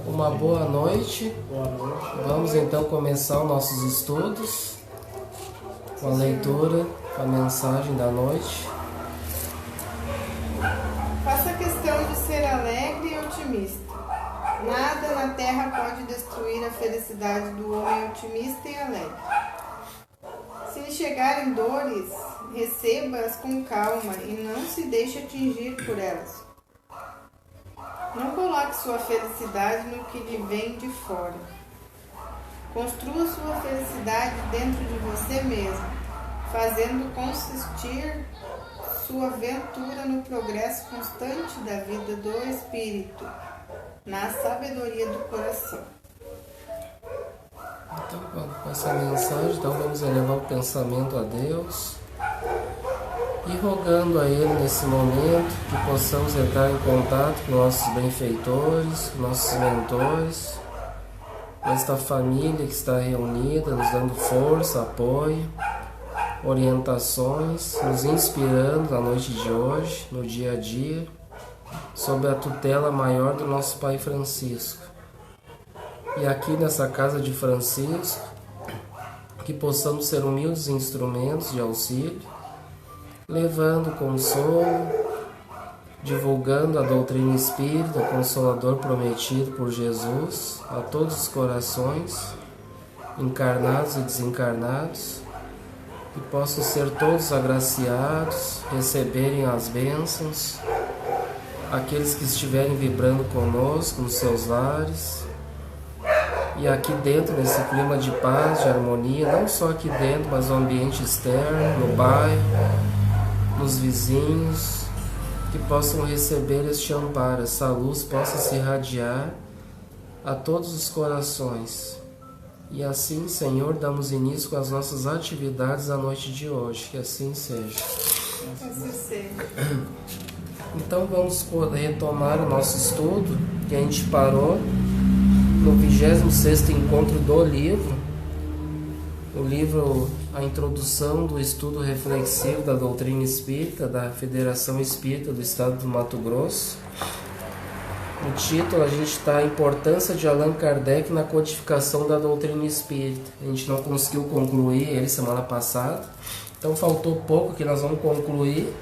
Uma boa noite. Boa noite. Vamos então começar os nossos estudos com a leitura, com a mensagem da noite. Faça questão de ser alegre e otimista. Nada na terra pode destruir a felicidade do homem otimista e alegre. Se lhe chegarem dores, receba-as com calma e não se deixe atingir por elas. Não coloque sua felicidade no que lhe vem de fora. Construa sua felicidade dentro de você mesmo, fazendo consistir sua aventura no progresso constante da vida do espírito, na sabedoria do coração. Então, com essa mensagem, então vamos elevar o pensamento a Deus e rogando a Ele nesse momento que possamos entrar em contato com nossos benfeitores, nossos mentores, com esta família que está reunida, nos dando força, apoio, orientações, nos inspirando na noite de hoje, no dia a dia, sob a tutela maior do nosso Pai Francisco. E aqui nessa casa de Francisco, que possamos ser humildes instrumentos de auxílio, levando consolo, divulgando a doutrina espírita, o Consolador prometido por Jesus a todos os corações, encarnados e desencarnados, que possam ser todos agraciados, receberem as bênçãos, aqueles que estiverem vibrando conosco nos seus lares, e aqui dentro, nesse clima de paz, de harmonia, não só aqui dentro, mas no ambiente externo, no bairro, nos vizinhos, que possam receber este amparo, essa luz possa se irradiar a todos os corações. E assim, Senhor, damos início com as nossas atividades da noite de hoje, que assim seja. Assim seja. Então vamos retomar o nosso estudo, que a gente parou no 26º encontro do livro, o livro A Introdução do Estudo Reflexivo da Doutrina Espírita, da Federação Espírita do Estado do Mato Grosso. No título a gente está a importância de Allan Kardec na codificação da doutrina espírita. A gente não conseguiu concluir ele semana passada, então faltou pouco que nós vamos concluir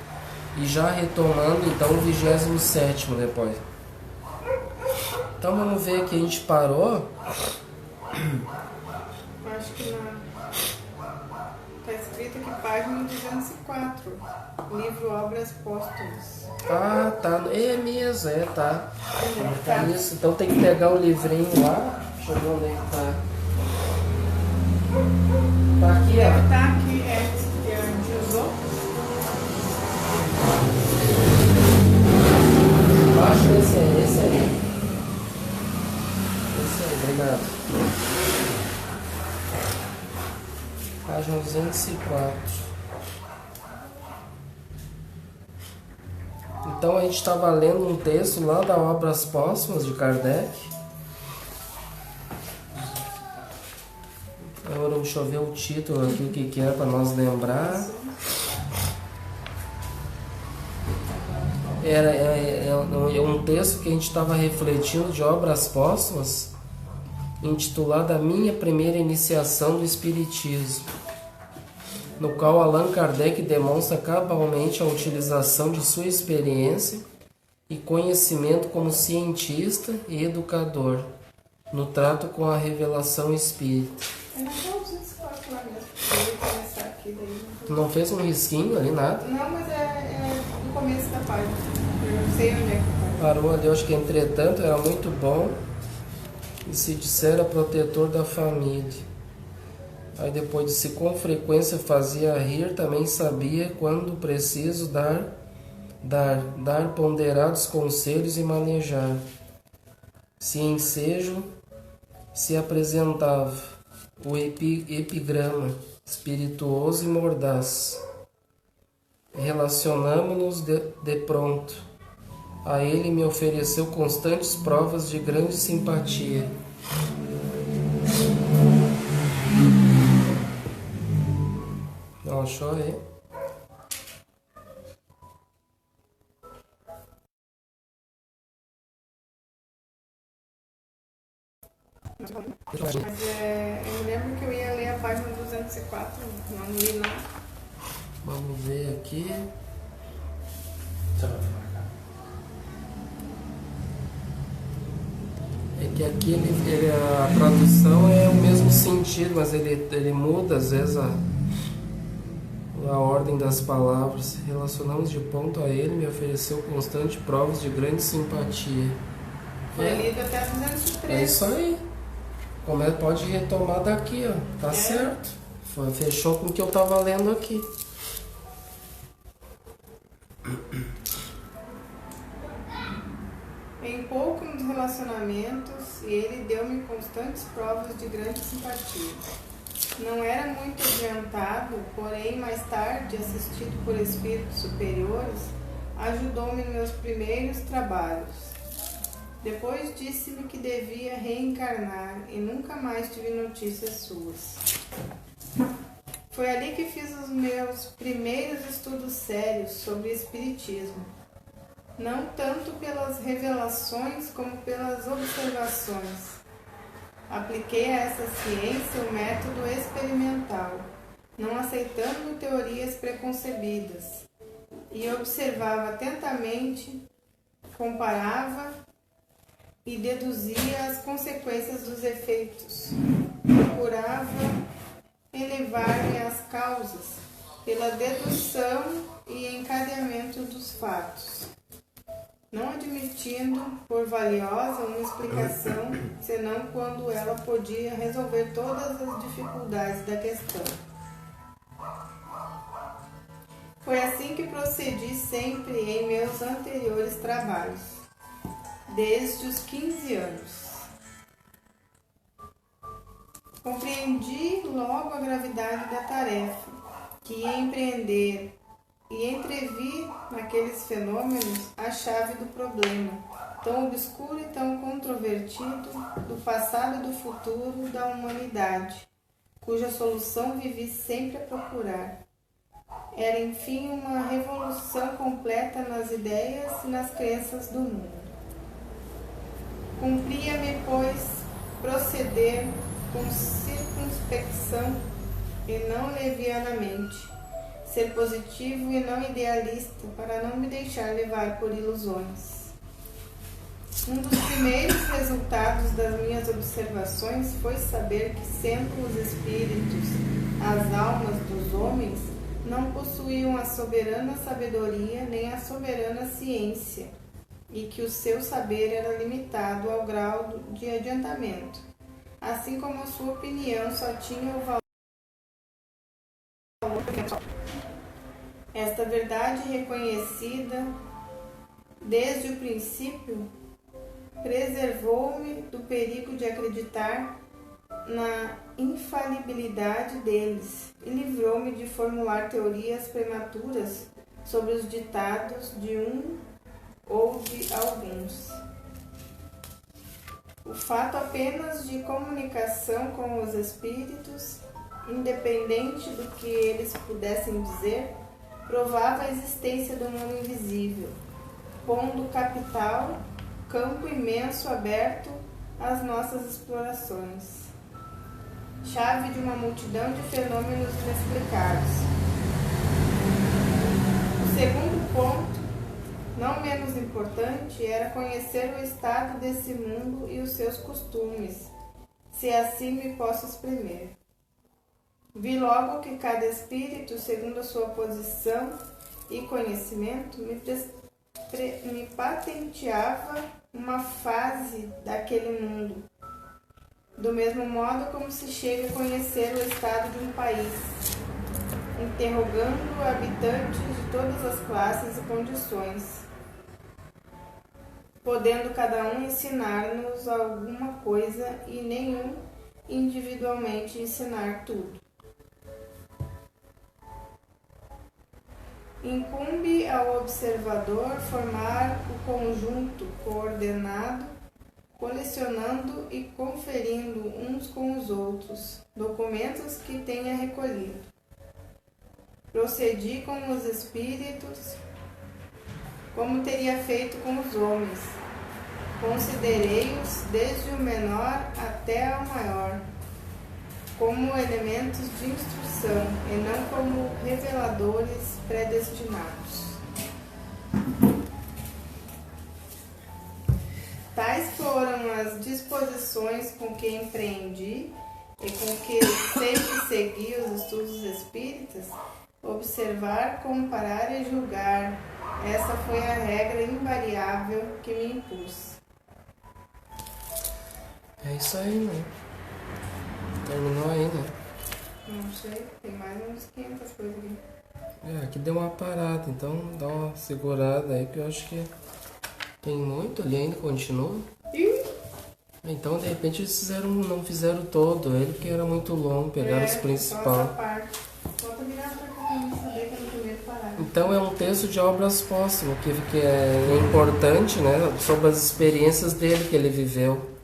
e já retomando então o 27º depois. Então vamos ver que a gente parou. Acho que está escrito aqui página 204, livro Obras Póstumas. Ah, tá. É mesmo, tá. Tá isso. Então tem que pegar o livrinho lá. Deixa eu ver onde é que tá. Tá aqui, Deve ó. estar aqui, que a gente usou. Acho esse aí, esse aí. Esse aí, obrigado. Página 204. Então a gente estava lendo um texto lá da Obras Póstumas de Kardec. Agora deixa eu ver o título aqui, o que é para nós lembrar. É um texto que a gente estava refletindo de Obras Póstumas, intitulado A Minha Primeira Iniciação do Espiritismo, no qual Allan Kardec demonstra cabalmente a utilização de sua experiência e conhecimento como cientista e educador no trato com a revelação espírita. Eu não vou desfocar lá mesmo, eu ia começar aqui daí. Tu não fez um risquinho ali, nada? Não, mas é no começo da página. Eu não sei onde é que tá. Parou ali, eu acho que entretanto era muito bom e se dissera protetor da família. Aí depois disse, com frequência fazia rir, também sabia quando preciso dar ponderados conselhos e manejar. Se ensejo se apresentava o epigrama, espirituoso e mordaz. Relacionamo-nos de pronto. A ele me ofereceu constantes provas de grande simpatia. Não achou aí? Mas eu me lembro que eu ia ler a página 204, não li não. Vamos ver aqui. É que aqui a tradução é o mesmo sentido, mas ele muda às vezes a ordem das palavras. Relacionamos de ponto a ele, me ofereceu constante provas de grande simpatia. Foi lido até 203. É isso aí. Pode retomar daqui, ó. Tá certo. Fechou com o que eu tava lendo aqui. Em poucos relacionamentos, ele deu-me constantes provas de grande simpatia. Não era muito adiantado, porém, mais tarde, assistido por espíritos superiores, ajudou-me nos meus primeiros trabalhos. Depois disse-me que devia reencarnar e nunca mais tive notícias suas. Foi ali que fiz os meus primeiros estudos sérios sobre espiritismo. Não tanto pelas revelações como pelas observações. Apliquei a essa ciência o método experimental, não aceitando teorias preconcebidas, e observava atentamente, comparava e deduzia as consequências dos efeitos. Procurava elevar-me às causas pela dedução e encadeamento dos fatos, não admitindo por valiosa uma explicação, senão quando ela podia resolver todas as dificuldades da questão. Foi assim que procedi sempre em meus anteriores trabalhos, desde os 15 anos. Compreendi logo a gravidade da tarefa que ia empreender e entrevi naqueles fenômenos a chave do problema, tão obscuro e tão controvertido, do passado e do futuro da humanidade, cuja solução vivi sempre a procurar. Era, enfim, uma revolução completa nas ideias e nas crenças do mundo. Cumpria-me, pois, proceder com circunspecção e não levianamente, ser positivo e não idealista, para não me deixar levar por ilusões. Um dos primeiros resultados das minhas observações foi saber que, sendo os espíritos as almas dos homens, não possuíam a soberana sabedoria nem a soberana ciência, e que o seu saber era limitado ao grau de adiantamento, assim como a sua opinião só tinha o valor. Esta verdade reconhecida desde o princípio preservou-me do perigo de acreditar na infalibilidade deles e livrou-me de formular teorias prematuras sobre os ditados de um ou de alguns. O fato apenas de comunicação com os espíritos, independente do que eles pudessem dizer, provava a existência do mundo invisível, pondo capital, campo imenso aberto às nossas explorações. Chave de uma multidão de fenômenos inexplicados. O segundo ponto, não menos importante, era conhecer o estado desse mundo e os seus costumes, se assim me posso exprimir. Vi logo que cada espírito, segundo a sua posição e conhecimento, me patenteava uma fase daquele mundo, do mesmo modo como se chega a conhecer o estado de um país, interrogando habitantes de todas as classes e condições, podendo cada um ensinar-nos alguma coisa e nenhum individualmente ensinar tudo. Incumbe ao observador formar o conjunto coordenado, colecionando e conferindo uns com os outros documentos que tenha recolhido. Procedi com os espíritos como teria feito com os homens, Considerei-os desde o menor até o maior, como elementos de instrução e não como reveladores predestinados. Tais foram as disposições com que empreendi e com que sempre segui os estudos espíritas, observar, comparar e julgar. Essa foi a regra invariável que me impus. É isso aí, né? Terminou aí, né? Não sei, tem mais uns 500 coisas aqui. Aqui deu uma parada, então dá uma segurada aí, que eu acho que tem muito ali ainda, continua. Então, de repente, eles não fizeram todo ele, porque era muito longo, pegaram os principais. Só essa parte. Volta virar pra cá pra não saber que é no primeiro parágrafo. Então, é um texto de obras póstumas, que é importante, né? Sobre as experiências dele que ele viveu.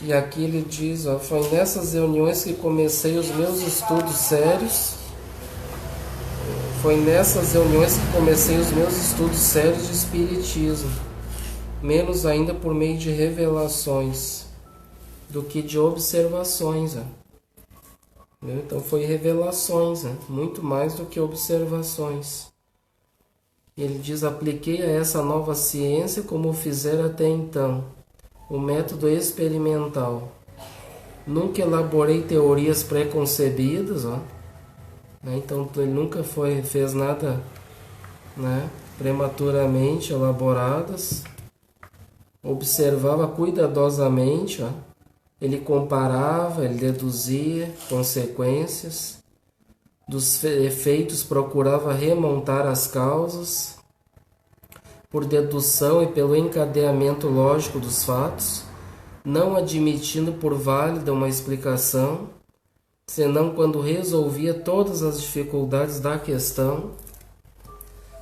E aqui ele diz, ó, foi nessas reuniões que comecei os meus estudos sérios. Foi nessas reuniões que comecei os meus estudos sérios de espiritismo. Menos ainda por meio de revelações do que de observações. Né? Então foi revelações, né? Muito mais do que observações. Ele diz, apliquei a essa nova ciência como fizera até então, o método experimental. Nunca elaborei teorias preconcebidas, ó. Então ele nunca fez nada, né, prematuramente elaboradas. Observava cuidadosamente, ó. Ele comparava, ele deduzia consequências. Dos efeitos procurava remontar as causas. Por dedução e pelo encadeamento lógico dos fatos, não admitindo por válida uma explicação, senão quando resolvia todas as dificuldades da questão.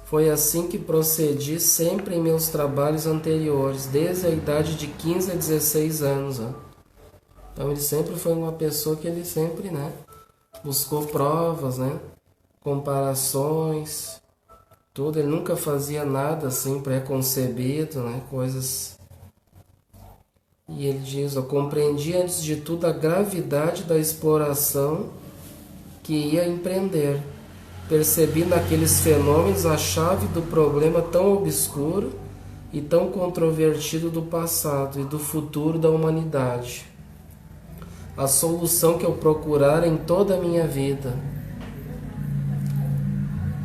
Foi assim que procedi sempre em meus trabalhos anteriores, desde a idade de 15 a 16 anos. Ó. Então ele sempre foi uma pessoa que ele sempre, né, buscou provas, né, comparações, tudo. Ele nunca fazia nada assim preconcebido, né, coisas. E ele diz, ó, compreendi antes de tudo a gravidade da exploração que ia empreender. Percebi naqueles fenômenos a chave do problema tão obscuro e tão controvertido do passado e do futuro da humanidade. A solução que eu procurara em toda a minha vida.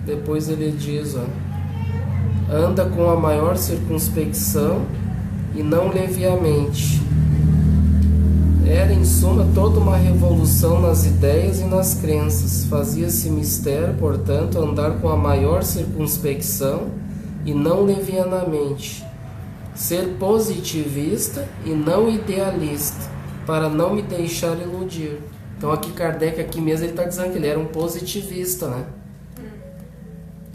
Depois ele diz, ó, anda com a maior circunspecção e não leviamente. Era, em suma, toda uma revolução nas ideias e nas crenças. Fazia-se mistério, portanto, andar com a maior circunspecção e não levianamente. Ser positivista e não idealista, para não me deixar iludir. Então aqui Kardec, aqui mesmo, ele está dizendo que ele era um positivista, né?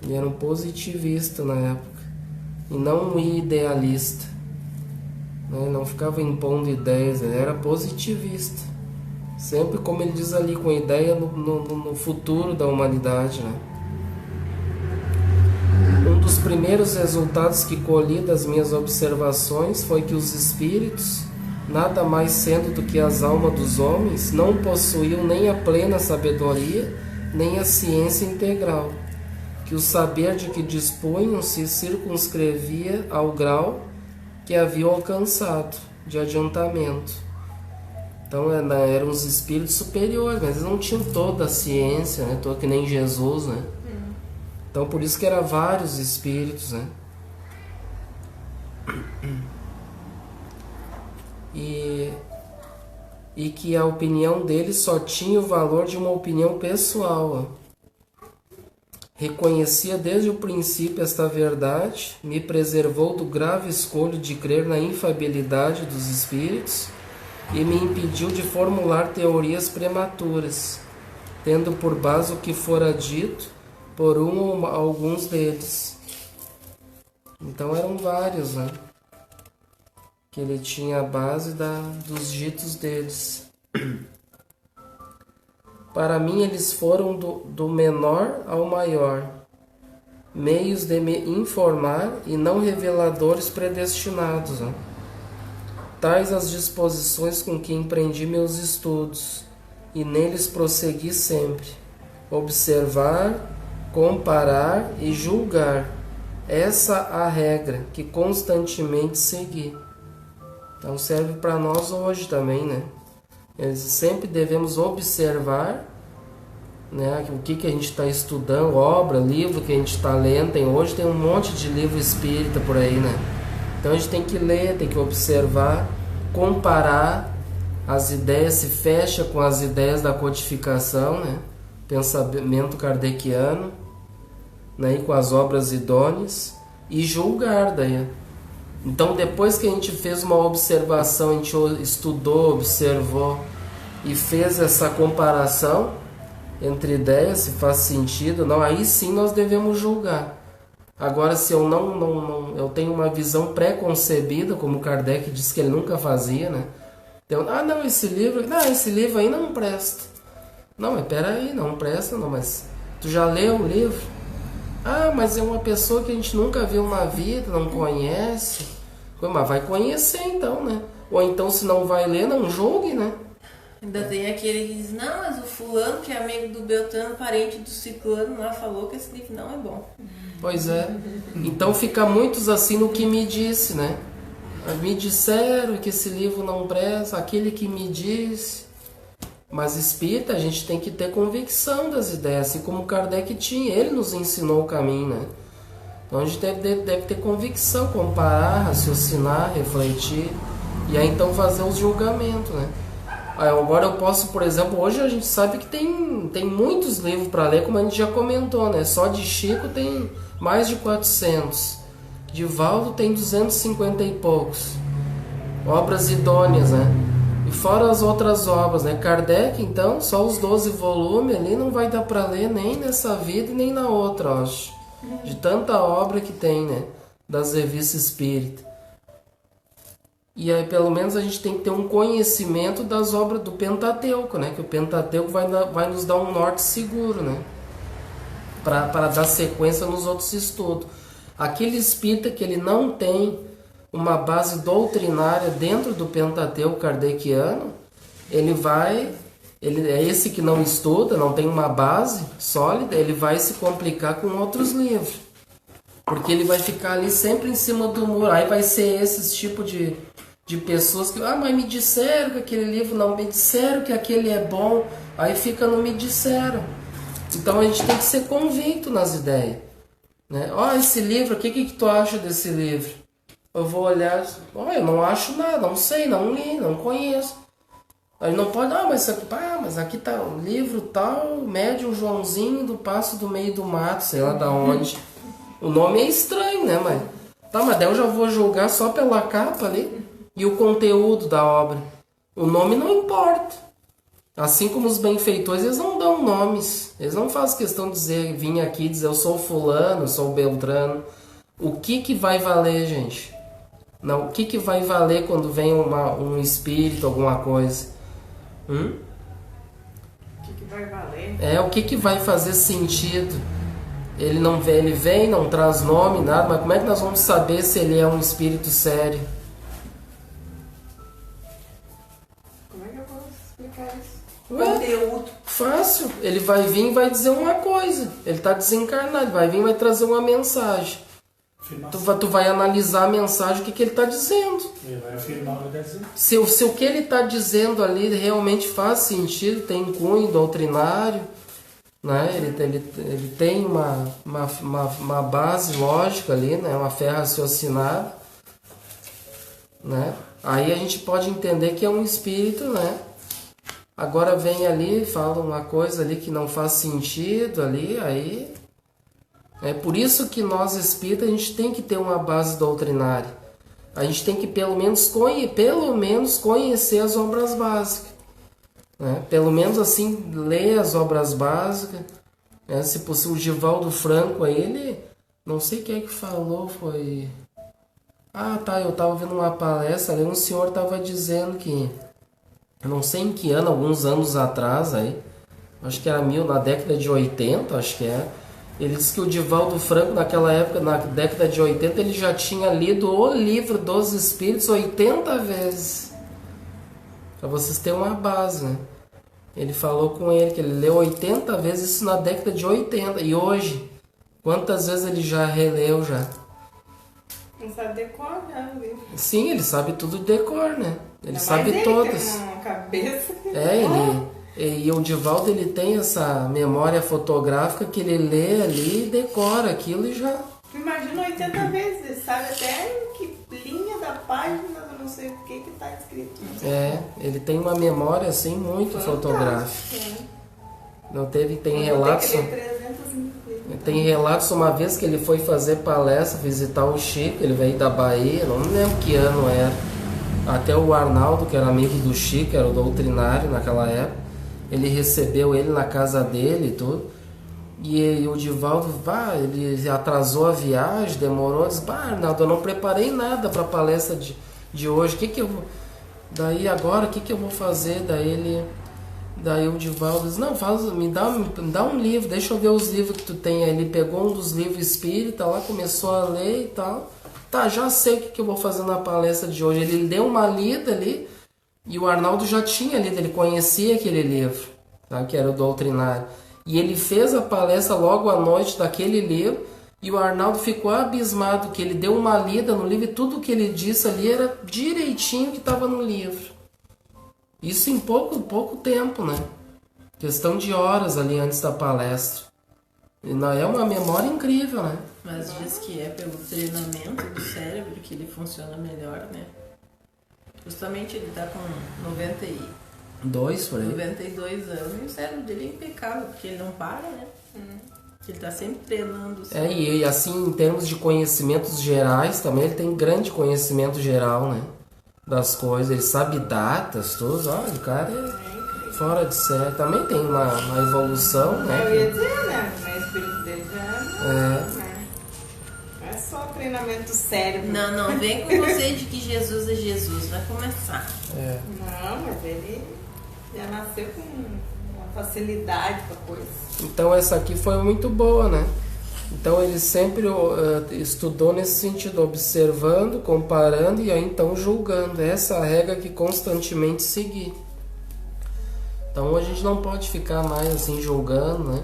Ele era um positivista na época, e não um idealista. Ele não ficava impondo ideias, ele era positivista. Sempre, como ele diz ali, com ideia no futuro da humanidade. Né? Um dos primeiros resultados que colhi das minhas observações foi que os espíritos, nada mais sendo do que as almas dos homens, não possuíam nem a plena sabedoria, nem a ciência integral. Que o saber de que dispunham se circunscrevia ao grau que haviam alcançado de adiantamento. Então eram os espíritos superiores, mas eles não tinham toda a ciência, né? Que nem Jesus, né? Então por isso que eram vários espíritos, né? E que a opinião deles só tinha o valor de uma opinião pessoal. Ó. Reconhecia desde o princípio esta verdade, me preservou do grave escolho de crer na infalibilidade dos espíritos e me impediu de formular teorias prematuras, tendo por base o que fora dito por um ou alguns deles. Então eram vários, né? Que ele tinha a base dos ditos deles. Para mim eles foram do menor ao maior, meios de me informar e não reveladores predestinados. Né? Tais as disposições com que empreendi meus estudos, e neles prossegui sempre. Observar, comparar e julgar. Essa a regra que constantemente segui. Então serve para nós hoje também, né? Sempre devemos observar, né, o que a gente está estudando, obra, livro que a gente está lendo. Hoje tem um monte de livro espírita por aí, né? Então a gente tem que ler, tem que observar, comparar as ideias, se fecha com as ideias da codificação, né? Pensamento kardeciano, né? E com as obras idôneas, e julgar daí. Então depois que a gente fez uma observação, a gente estudou, observou e fez essa comparação entre ideias, se faz sentido, não, aí sim nós devemos julgar. Agora, se eu eu tenho uma visão pré-concebida, como Kardec disse que ele nunca fazia, né? Então, não, esse livro aí não presta. Não, mas peraí, não presta, não, mas tu já leu o livro? Mas é uma pessoa que a gente nunca viu na vida, não conhece. Mas vai conhecer então, né? Ou então, se não vai ler, não julgue, né? Ainda tem aquele que diz, não, mas o fulano que é amigo do Beltrano, parente do ciclano lá, falou que esse livro não é bom. Pois é. Então fica muitos assim no que me disse, né? Me disseram que esse livro não presta, aquele que me disse. Mas espírita, a gente tem que ter convicção das ideias, assim como Kardec tinha, ele nos ensinou o caminho, né? Então a gente deve ter convicção, comparar, raciocinar, refletir, e aí então fazer os julgamentos, né? Agora eu posso, por exemplo, hoje a gente sabe que tem muitos livros para ler, como a gente já comentou, né? Só de Chico tem mais de 400, de Valdo tem 250 e poucos, obras idôneas, né? E fora as outras obras, né? Kardec, então, só os 12 volumes ali não vai dar para ler nem nessa vida e nem na outra, eu acho. De tanta obra que tem, né? Das revistas espíritas. E aí, pelo menos, a gente tem que ter um conhecimento das obras do Pentateuco, né? Que o Pentateuco vai nos dar um norte seguro, né? Para dar sequência nos outros estudos. Aquele espírita que ele não tem uma base doutrinária dentro do Pentateuco kardeciano, ele é esse que não estuda, não tem uma base sólida, ele vai se complicar com outros livros. Porque ele vai ficar ali sempre em cima do muro. Aí vai ser esse tipo de pessoas que, mas me disseram que aquele livro não, me disseram que aquele é bom, aí fica no me disseram. Então a gente tem que ser convicto nas ideias, né? Esse livro, o que tu acha desse livro? Eu vou olhar, eu não acho nada, não sei, não li, não conheço. Aí não pode, mas aqui tá um livro tal, Médium Joãozinho do Passo do Meio do Mato, sei lá da onde. O nome é estranho, né, mas daí eu já vou julgar só pela capa ali e o conteúdo da obra. O nome não importa. Assim como os benfeitores, eles não dão nomes. Eles não fazem questão de vir aqui e dizer eu sou fulano, eu sou beltrano. O que vai valer, gente? Não, o que vai valer quando vem um espírito, alguma coisa? O que vai valer? O que vai fazer sentido? Ele não vem, ele vem, não traz nome, nada, mas como é que nós vamos saber se ele é um espírito sério? Como é que eu vou explicar isso? Conteúdo. Fácil. Ele vai vir e vai dizer uma coisa. Ele está desencarnado, vai vir e vai trazer uma mensagem. Tu vai analisar a mensagem, o que ele está dizendo. Ele vai afirmar o que ele está dizendo. Se o que ele está dizendo ali realmente faz sentido, tem cunho doutrinário, né? Ele tem uma base lógica ali, né? Uma fé raciocinada, né? Aí a gente pode entender que é um espírito, né? Agora vem ali, fala uma coisa ali que não faz sentido ali, aí... É por isso que nós espíritas a gente tem que ter uma base doutrinária. A gente tem que pelo menos conhecer as obras básicas. Né? Pelo menos assim, ler as obras básicas. Né? Se possível, o Givaldo Franco aí, ele... Não sei quem é que falou, foi... eu estava ouvindo uma palestra ali, um senhor estava dizendo que... Não sei em que ano, alguns anos atrás aí... Acho que era na década de 80, acho que é... Ele disse que o Divaldo Franco, naquela época, na década de 80, ele já tinha lido o livro dos Espíritos 80 vezes. Para vocês terem uma base, né? Ele falou com ele que ele leu 80 vezes isso na década de 80. E hoje, quantas vezes ele já releu já? Não sabe decor, né, o livro. Sim, ele sabe tudo de decor, né? Ele Ainda sabe mais todas. Tem uma cabeça. E o Divaldo, ele tem essa memória fotográfica que ele lê ali, decora aquilo e já... Imagina 80 vezes, ele sabe até que linha da página, não sei o que tá escrito. Ele tem uma memória assim muito fotográfica. Não teve, tem relatos. Tem relatos uma vez que ele foi fazer palestra, visitar o Chico, ele veio da Bahia, não me lembro que ano era. Até o Arnaldo, que era amigo do Chico, era o doutrinário naquela época, ele recebeu ele na casa dele e tudo. E o Divaldo, ele atrasou a viagem, demorou, disse, Arnaldo, eu não preparei nada para a palestra de hoje, daí agora, o que eu vou fazer? Daí o Divaldo disse, não, me dá um livro, deixa eu ver os livros que tu tem. Aí ele pegou um dos livros espírita lá, começou a ler e tal. Tá, já sei o que eu vou fazer na palestra de hoje. Ele deu uma lida ali, e o Arnaldo já tinha lido, ele conhecia aquele livro, tá, que era o doutrinário. E ele fez a palestra logo à noite daquele livro, e o Arnaldo ficou abismado, que ele deu uma lida no livro e tudo que ele disse ali era direitinho que estava no livro. Isso em pouco tempo, né? Questão de horas ali antes da palestra. E não é uma memória incrível, né? Mas diz que é pelo treinamento do cérebro que ele funciona melhor, né? Justamente ele tá com 92 anos e o cérebro dele é impecável, porque ele não para, né? Ele tá sempre treinando. E assim, em termos de conhecimentos gerais, também ele tem grande conhecimento geral, né? Das coisas, ele sabe datas, tudo. Olha, o cara é fora de série. Também tem uma evolução, né? Eu ia dizer, né? O espírito dele já não é só treinamento cérebro. Não vem com você de que Jesus é Jesus, vai começar. Não, mas ele já nasceu com uma facilidade pra coisa. Então essa aqui foi muito boa, né? Então ele sempre estudou nesse sentido, observando, comparando e aí então julgando. Essa é a regra que constantemente seguir. Então a gente não pode ficar mais assim julgando, né?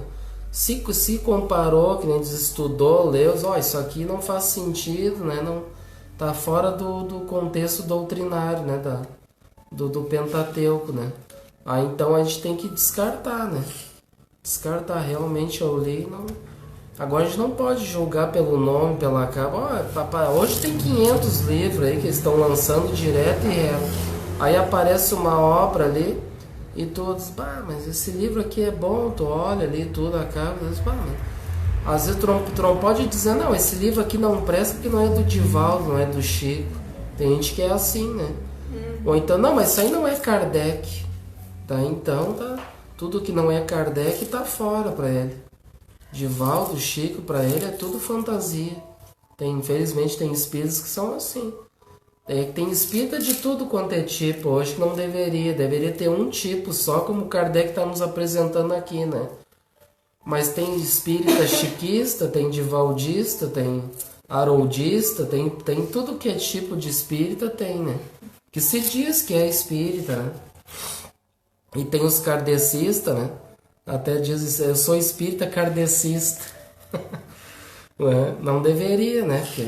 Se comparou, que nem diz, estudou, leu, isso aqui não faz sentido, né? Não, tá fora do contexto doutrinário, né? Do Pentateuco, né? Aí então a gente tem que descartar, né? Descartar, realmente eu li, não... Agora a gente não pode julgar pelo nome, pela capa. Papai, hoje tem 500 livros aí que estão lançando direto e reto. Aí aparece uma obra ali e tu diz, mas esse livro aqui é bom, tu olha ali tudo, a capa, diz, às vezes tu não pode dizer, não, esse livro aqui não presta porque não é do Divaldo, não é do Chico. Tem gente que é assim, né? Ou então, não, mas isso aí não é Kardec. Tá, então, tudo que não é Kardec tá fora para ele. Divaldo, Chico, para ele é tudo fantasia. Infelizmente tem espíritos que são assim. Tem espírita de tudo quanto é tipo hoje que não deveria. Deveria ter um tipo só, como Kardec está nos apresentando aqui, né? Mas tem espírita chiquista, tem divaldista, tem haroldista, tem tudo que é tipo de espírita, tem, né? Que se diz que é espírita, né? E tem os kardecistas, né? Até diz, eu sou espírita kardecista. Não deveria, né? Porque,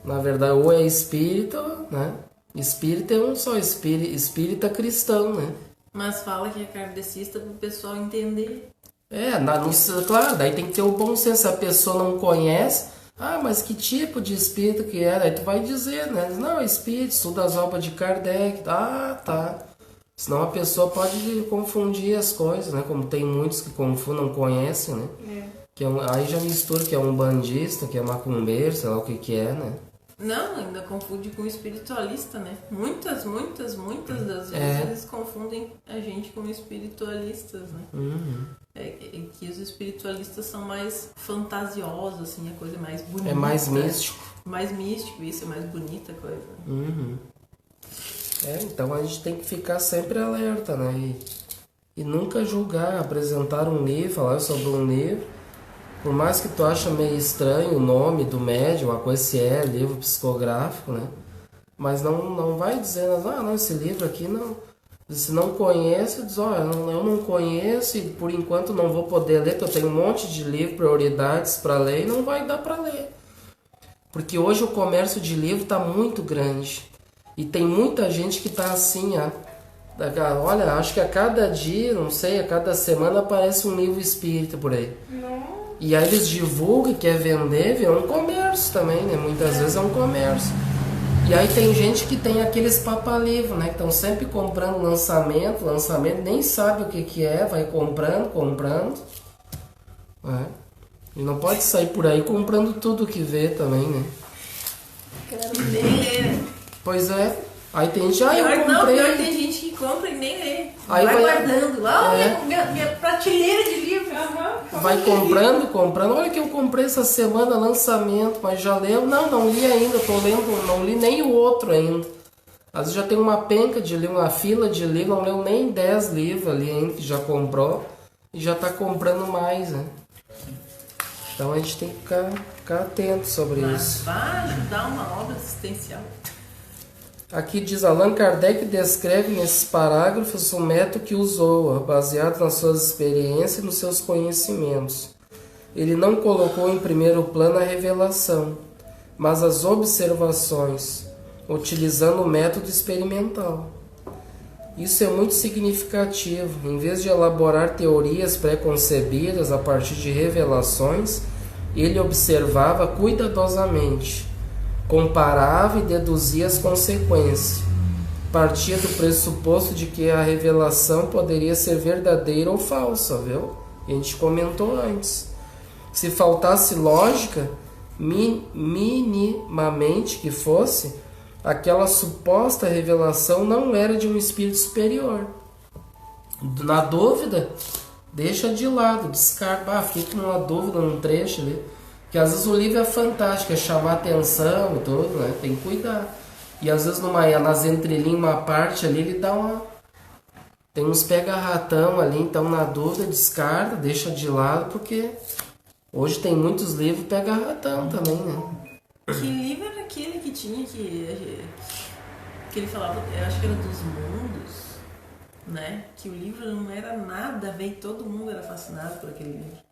na verdade, ou é espírita, né? Espírita é um só, espírita cristão, né? Mas fala que é kardecista para o pessoal entender. Claro, daí tem que ter o bom senso. Se a pessoa não conhece, mas que tipo de espírito que é? Aí tu vai dizer, né? Não, é espírito, estuda as obras de Kardec. Tá. Senão a pessoa pode confundir as coisas, né? Como tem muitos que confundem, não conhecem, né? Que aí já mistura que é um bandista, que é macumbeiro, sei lá o que é, né? Não, ainda confunde com espiritualista, né? Muitas das vezes eles confundem a gente com espiritualistas, né? Que os espiritualistas são mais fantasiosos, assim, a coisa mais bonita. É mais místico. Mais místico, isso, é mais bonita a coisa. Então a gente tem que ficar sempre alerta, né? E nunca julgar, apresentar um livro, falar sobre um livro, Por mais que tu acha meio estranho o nome do médium, a coisa se é livro psicográfico, né? Mas não vai dizendo, não, esse livro aqui não... Se não conhece, diz, olha, eu não conheço e por enquanto não vou poder ler, porque eu tenho um monte de livro, prioridades para ler e não vai dar para ler. Porque hoje o comércio de livro está muito grande. E tem muita gente que está assim, olha, acho que a cada dia, não sei, a cada semana aparece um livro espírita por aí. E aí eles divulgam, quer vender, vira um comércio também, né? Muitas vezes é um comércio. E aí tem gente que tem aqueles papa-livro, né? Que estão sempre comprando lançamento, nem sabe o que é, vai comprando. Né? E não pode sair por aí comprando tudo que vê também, né? Quero nem ler. Pois é. Aí tem gente, eu comprei... Não, pior tem gente que compra e nem lê. Aí vai guardando lá, minha prateleira de livro. Vai comprando. Olha que eu comprei essa semana, lançamento, mas já leu? Não li ainda, tô lendo, não li nem o outro ainda. Às vezes já tem uma penca de livro, uma fila de livro, não leu nem 10 livros ali ainda, que já comprou e já tá comprando mais, né? Então a gente tem que ficar atento sobre isso. Vai ajudar uma obra assistencial. Aqui diz, Allan Kardec descreve nesses parágrafos o método que usou, baseado nas suas experiências e nos seus conhecimentos. Ele não colocou em primeiro plano a revelação, mas as observações, utilizando o método experimental. Isso é muito significativo. Em vez de elaborar teorias pré-concebidas a partir de revelações, ele observava cuidadosamente, comparava e deduzia as consequências. Partia do pressuposto de que a revelação poderia ser verdadeira ou falsa, viu? A gente comentou antes. Se faltasse lógica, minimamente que fosse, aquela suposta revelação não era de um espírito superior. Na dúvida, deixa de lado, descarta. Fica numa dúvida num trecho ali. Porque às vezes o livro é fantástico, é chamar atenção e tudo, né? Tem que cuidar. E às vezes nas entrelinhas, uma parte ali, ele dá uma... Tem uns pega-ratão ali, então na dúvida descarta, deixa de lado, porque hoje tem muitos livros pega-ratão também, né? Que livro era aquele que tinha que ele falava, eu acho que era dos mundos, né? Que o livro não era nada, veio, todo mundo era fascinado por aquele livro.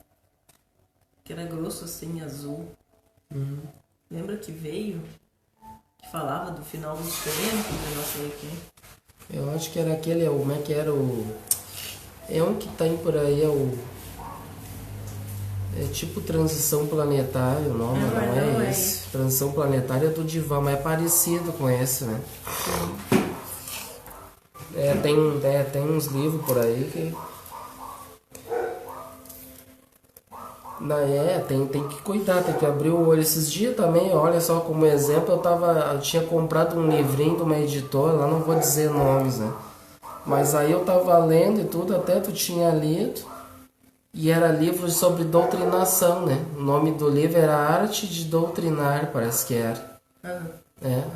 Que era grosso assim, azul. Lembra que veio? Que falava do final dos tempos, não sei o quê. Eu acho que era aquele, como é que era o... É um que tem por aí, é tipo Transição Planetária, o nome, não é esse. Transição Planetária é do Divan, mas é parecido com esse, né? Tem uns livros por aí que... Tem que cuidar, tem que abrir o olho. Esses dias também, olha só como exemplo, eu tinha comprado um livrinho de uma editora, lá não vou dizer nomes, né? Mas aí eu tava lendo e tudo, até tu tinha lido, e era livro sobre doutrinação, né? O nome do livro era Arte de Doutrinar, parece que era.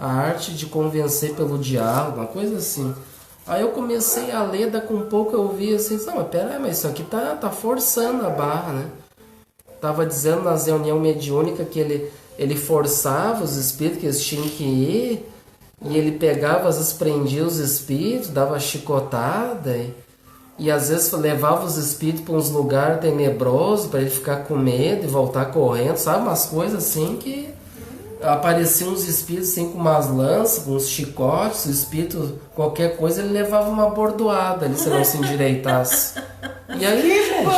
A arte de convencer pelo diálogo, uma coisa assim. Aí eu comecei a ler, daqui um pouco eu vi assim, não, mas peraí, mas isso aqui tá forçando a barra, né? Tava dizendo nas reuniões mediúnicas que ele forçava os espíritos que eles tinham que ir, e ele pegava, às vezes prendia os espíritos, dava chicotada, e às vezes levava os espíritos para uns lugares tenebrosos para ele ficar com medo e voltar correndo, sabe? Umas coisas assim que apareciam uns espíritos assim com umas lanças, com uns chicotes, o espírito, qualquer coisa, ele levava uma bordoada ali se não se endireitasse. E aí, gente, o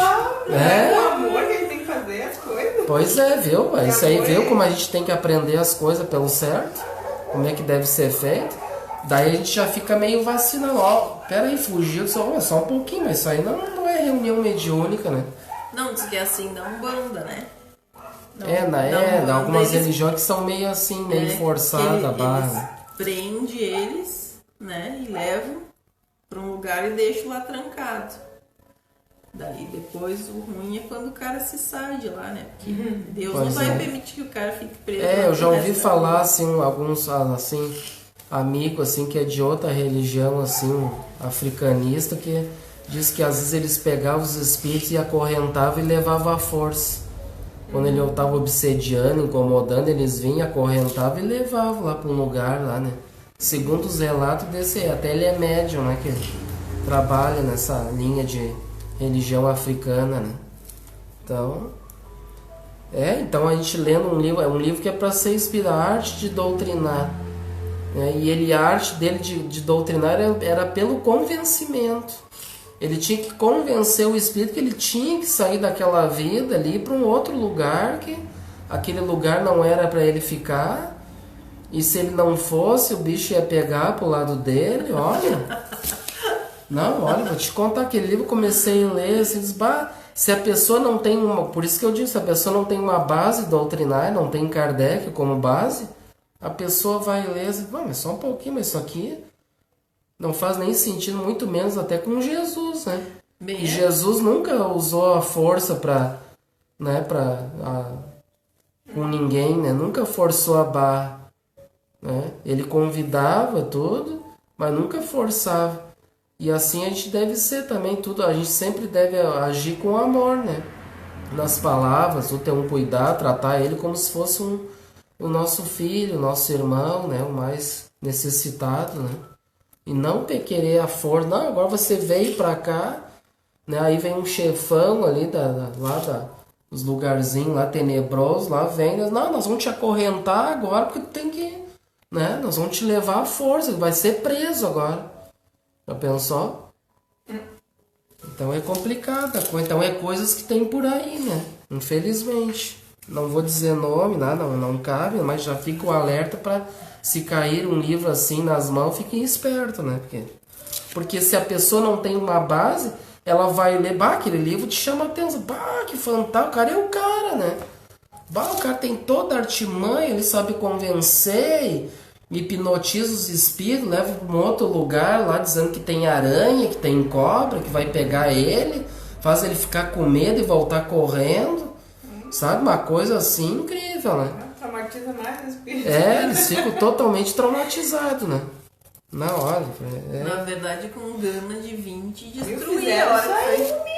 amor que ele tem que fazer as coisas. Pois é, viu? Isso aí, viu como a gente tem que aprender as coisas pelo certo? Como é que deve ser feito? Daí a gente já fica meio vacinando. Ó, peraí, fugiu só um pouquinho, mas isso aí não é reunião mediúnica, né? Não, diz que é assim da Umbanda, né? Algumas religiões que são meio assim, meio forçadas a barra. Prende eles, né? E levam para um lugar e deixam lá trancado. Daí depois o ruim é quando o cara se sai de lá, né? Porque Deus não vai permitir que o cara fique preso. Eu já ouvi falar assim, alguns assim, amigos assim, que é de outra religião, assim, africanista, que diz que às vezes eles pegavam os espíritos e acorrentavam e levavam à força. Quando ele estava obsediando, incomodando, eles vinham, acorrentavam e levavam lá para um lugar lá, né? Segundo os relatos desse, até ele é médium, né? Que trabalha nessa linha de religião africana, né? Então a gente lendo um livro, é um livro que é para ser inspirado, a arte de doutrinar, né? E a arte dele de doutrinar era pelo convencimento. Ele tinha que convencer o espírito que ele tinha que sair daquela vida ali para um outro lugar, que aquele lugar não era para ele ficar. E se ele não fosse, o bicho ia pegar pro lado dele, olha. Não, olha, vou te contar aquele livro, comecei a ler, assim, se a pessoa não tem uma... Por isso que eu digo, se a pessoa não tem uma base doutrinária, não tem Kardec como base, a pessoa vai ler assim, mas só um pouquinho, mas isso aqui não faz nem sentido, muito menos até com Jesus, né? E Jesus nunca usou a força com ninguém, né? Nunca forçou a barra, né? Ele convidava tudo, mas nunca forçava. E assim a gente deve ser também, tudo. A gente sempre deve agir com amor, né? Nas palavras, ter um cuidado, tratar ele como se fosse o nosso filho, o nosso irmão, né? O mais necessitado, né? E não querer a força. Não, agora você veio pra cá, né? Aí vem um chefão ali dos lugarzinhos lá tenebrosos, lá vem, não, nós vamos te acorrentar agora porque tu tem que, né? Nós vamos te levar à força, vai ser preso agora. Já pensou? Então é complicado, então é coisas que tem por aí, né? Infelizmente. Não vou dizer nome, não cabe, mas já fica o alerta para se cair um livro assim nas mãos, fiquem esperto, né? Porque se a pessoa não tem uma base, ela vai ler, aquele livro te chama a atenção, que fantástico, o cara é o cara, né? O cara tem toda a artimanha, ele sabe convencer, hipnotiza os espíritos, leva para um outro lugar lá dizendo que tem aranha, que tem cobra, que vai pegar ele, faz ele ficar com medo e voltar correndo, sabe? Uma coisa assim incrível, né? Traumatiza mais o espírito. Eles ficam totalmente traumatizados, né? Na hora. Na verdade, com gana de 20 E destruir fizeram a isso hora aí que foi.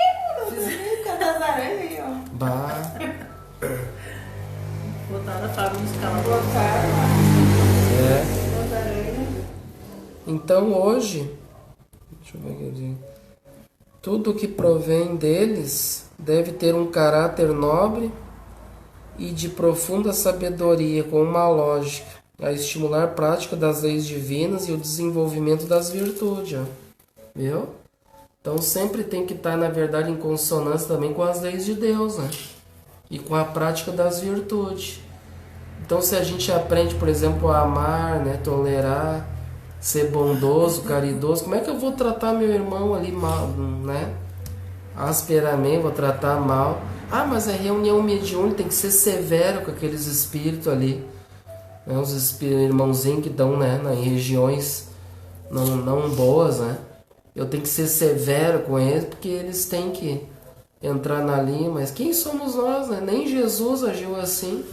comigo, com as aranhas aí, ó. Botaram a faca nos caras. Botaram as aranhas. Então hoje, deixa eu ver o que eu digo. Tudo que provém deles deve ter um caráter nobre e de profunda sabedoria, com uma lógica, a estimular a prática das leis divinas e o desenvolvimento das virtudes. Ó. Viu? Então sempre tem que estar, na verdade, em consonância também com as leis de Deus, né? E com a prática das virtudes. Então se a gente aprende, por exemplo, a amar, né? Tolerar, ser bondoso, caridoso, como é que eu vou tratar meu irmão ali mal, né? Asperamente, vou tratar mal. Mas é reunião mediúnica, tem que ser severo com aqueles espíritos ali, né? Os irmãozinhos que estão, né, em regiões não boas, né? Eu tenho que ser severo com eles, porque eles têm que entrar na linha. Mas quem somos nós, né? Nem Jesus agiu assim,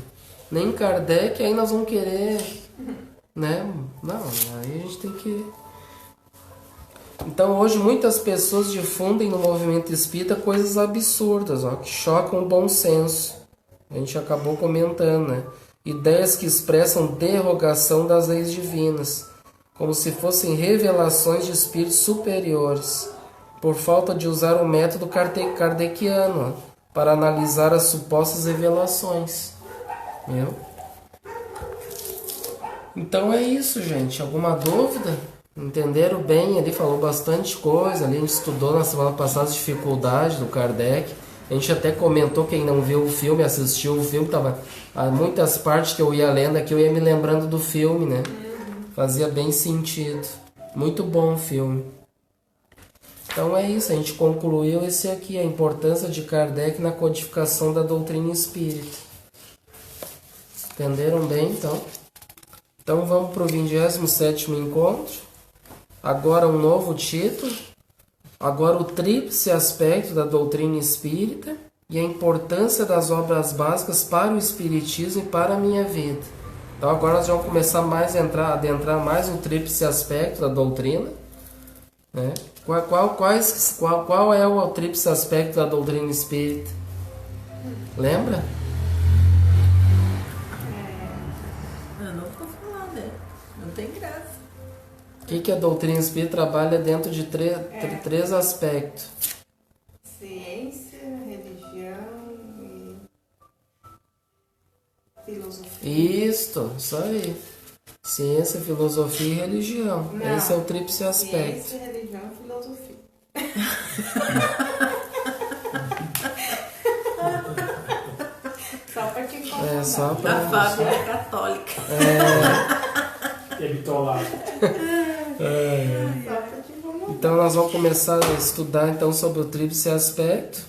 nem Kardec, aí nós vamos querer, né? Não, aí a gente tem que... Então hoje muitas pessoas difundem no movimento espírita coisas absurdas, ó, que chocam o bom senso. A gente acabou comentando, né? Ideias que expressam derrogação das leis divinas, como se fossem revelações de espíritos superiores, por falta de usar o método kardeciano, ó, para analisar as supostas revelações. Viu? Então é isso, gente. Alguma dúvida? Entenderam bem? Ele falou bastante coisa. Ali a gente estudou na semana passada as dificuldades do Kardec. A gente até comentou, quem não viu o filme, assistiu o filme, tava muitas partes que eu ia lendo aqui, eu ia me lembrando do filme, né? Fazia bem sentido. Muito bom o filme. Então é isso, a gente concluiu esse aqui, a importância de Kardec na codificação da doutrina espírita. Entenderam bem, então? Então vamos para o 27º encontro. Agora um novo título. Agora o tríplice aspecto da doutrina espírita e a importância das obras básicas para o espiritismo e para a minha vida. Então agora nós vamos começar mais a adentrar mais no tríplice aspecto da doutrina, né? Qual é o tríplice aspecto da doutrina espírita? Lembra? que a doutrina espírita trabalha dentro de três aspectos? Ciência, religião e filosofia. Isso aí. Ciência, filosofia e religião. Não. Esse é o tríplice aspecto. Ciência, religião e filosofia. Só pra te incomodar. Só pra... A Fábio é católica. É bitolado. Só pra te incomodar. Então nós vamos começar a estudar então sobre o tríplice aspecto,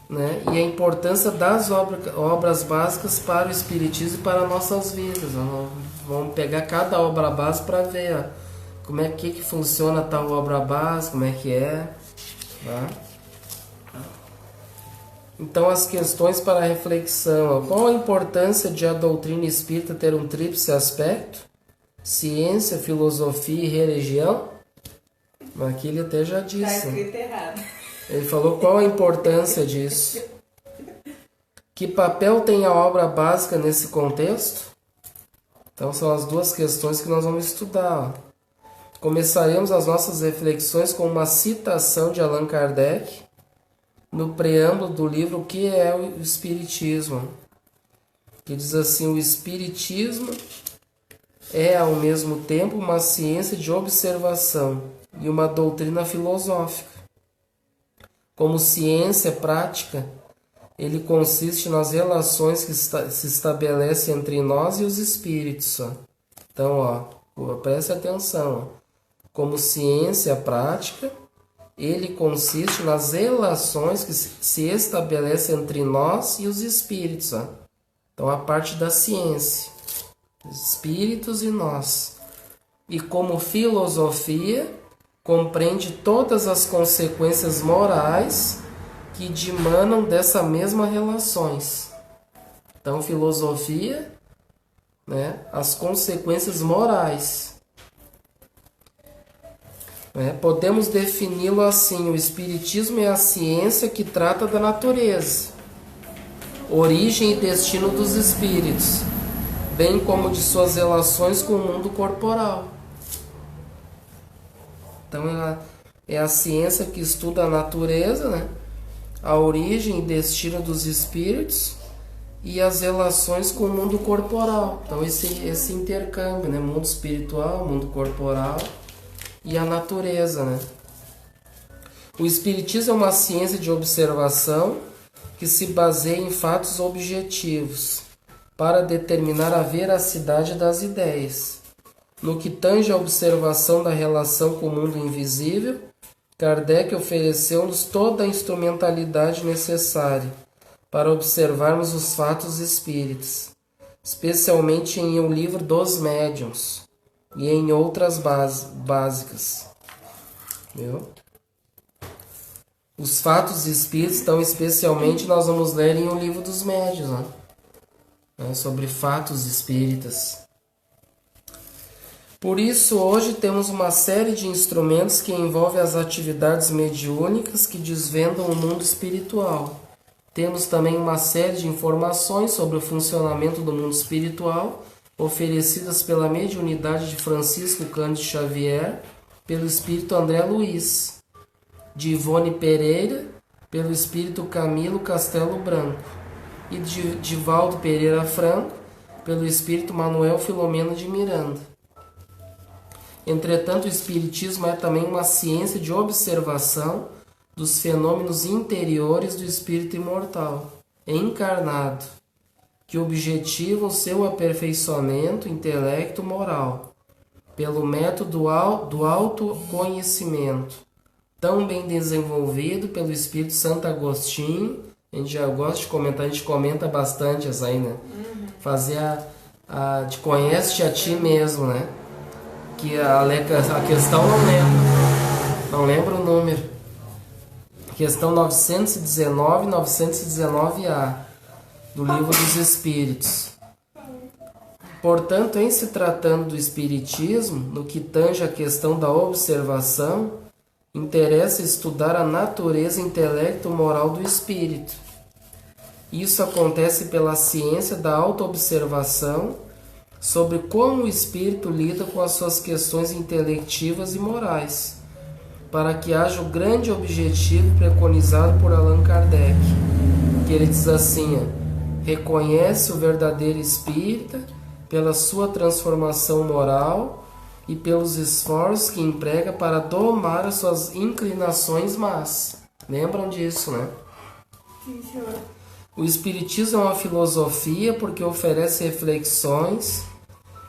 né? E a importância das obras básicas para o espiritismo e para nossas vidas. Nós vamos pegar cada obra básica para ver, ó, como é que funciona tal obra básica, como é que é, tá? Então as questões para reflexão, ó, qual a importância de a doutrina espírita ter um tríplice aspecto? Ciência, filosofia e religião? Aqui ele até já Tá disse. escrito errado. Ele falou qual a importância disso. Que papel tem a obra básica nesse contexto? Então são as duas questões que nós vamos estudar. Ó. Começaremos as nossas reflexões com uma citação de Allan Kardec no preâmbulo do livro O que é o Espiritismo? Que diz assim: o Espiritismo é ao mesmo tempo uma ciência de observação e uma doutrina filosófica. Como ciência prática, ele consiste nas relações que se estabelecem entre nós e os espíritos. Ó. Então, preste atenção. Ó. Como ciência prática, ele consiste nas relações que se estabelecem entre nós e os espíritos. Ó. Então, a parte da ciência. Espíritos e nós. E como filosofia, compreende todas as consequências morais que dimanam dessa mesma relações. Então, filosofia, né, as consequências morais. Podemos defini-lo assim: o Espiritismo é a ciência que trata da natureza, origem e destino dos espíritos, bem como de suas relações com o mundo corporal. Então, é a ciência que estuda a natureza, né? A origem e destino dos espíritos e as relações com o mundo corporal. Então, esse intercâmbio, né? Mundo espiritual, mundo corporal e a natureza, né? O Espiritismo é uma ciência de observação que se baseia em fatos objetivos para determinar a veracidade das ideias. No que tange à observação da relação com o mundo invisível, Kardec ofereceu-nos toda a instrumentalidade necessária para observarmos os fatos espíritas, especialmente em O Livro dos Médiuns e em outras básicas. Viu? Os fatos espíritas, então, especialmente, nós vamos ler em O Livro dos Médiuns, né? Sobre fatos espíritas. Por isso, hoje temos uma série de instrumentos que envolvem as atividades mediúnicas que desvendam o mundo espiritual. Temos também uma série de informações sobre o funcionamento do mundo espiritual, oferecidas pela mediunidade de Francisco Cândido Xavier, pelo espírito André Luiz, de Ivone Pereira, pelo espírito Camilo Castelo Branco, e de Divaldo Pereira Franco, pelo espírito Manuel Filomeno de Miranda. Entretanto, o Espiritismo é também uma ciência de observação dos fenômenos interiores do espírito imortal, encarnado, que objetivam seu aperfeiçoamento intelecto-moral, pelo método do autoconhecimento, tão bem desenvolvido pelo espírito Santo Agostinho. A gente já gosta de comentar, a gente comenta bastante essa aí, né? Fazer de conhece-te a ti mesmo, né? Que a questão não lembro o número. Questão 919A do Livro dos Espíritos. Portanto, em se tratando do Espiritismo, no que tange a questão da observação, interessa estudar a natureza intelecto-moral do espírito. Isso acontece pela ciência da autoobservação, sobre como o espírito lida com as suas questões intelectivas e morais, para que haja o grande objetivo preconizado por Allan Kardec, que ele diz assim, reconhece o verdadeiro espírita pela sua transformação moral e pelos esforços que emprega para domar as suas inclinações más. Lembram disso, né? Sim, senhor. O Espiritismo é uma filosofia porque oferece reflexões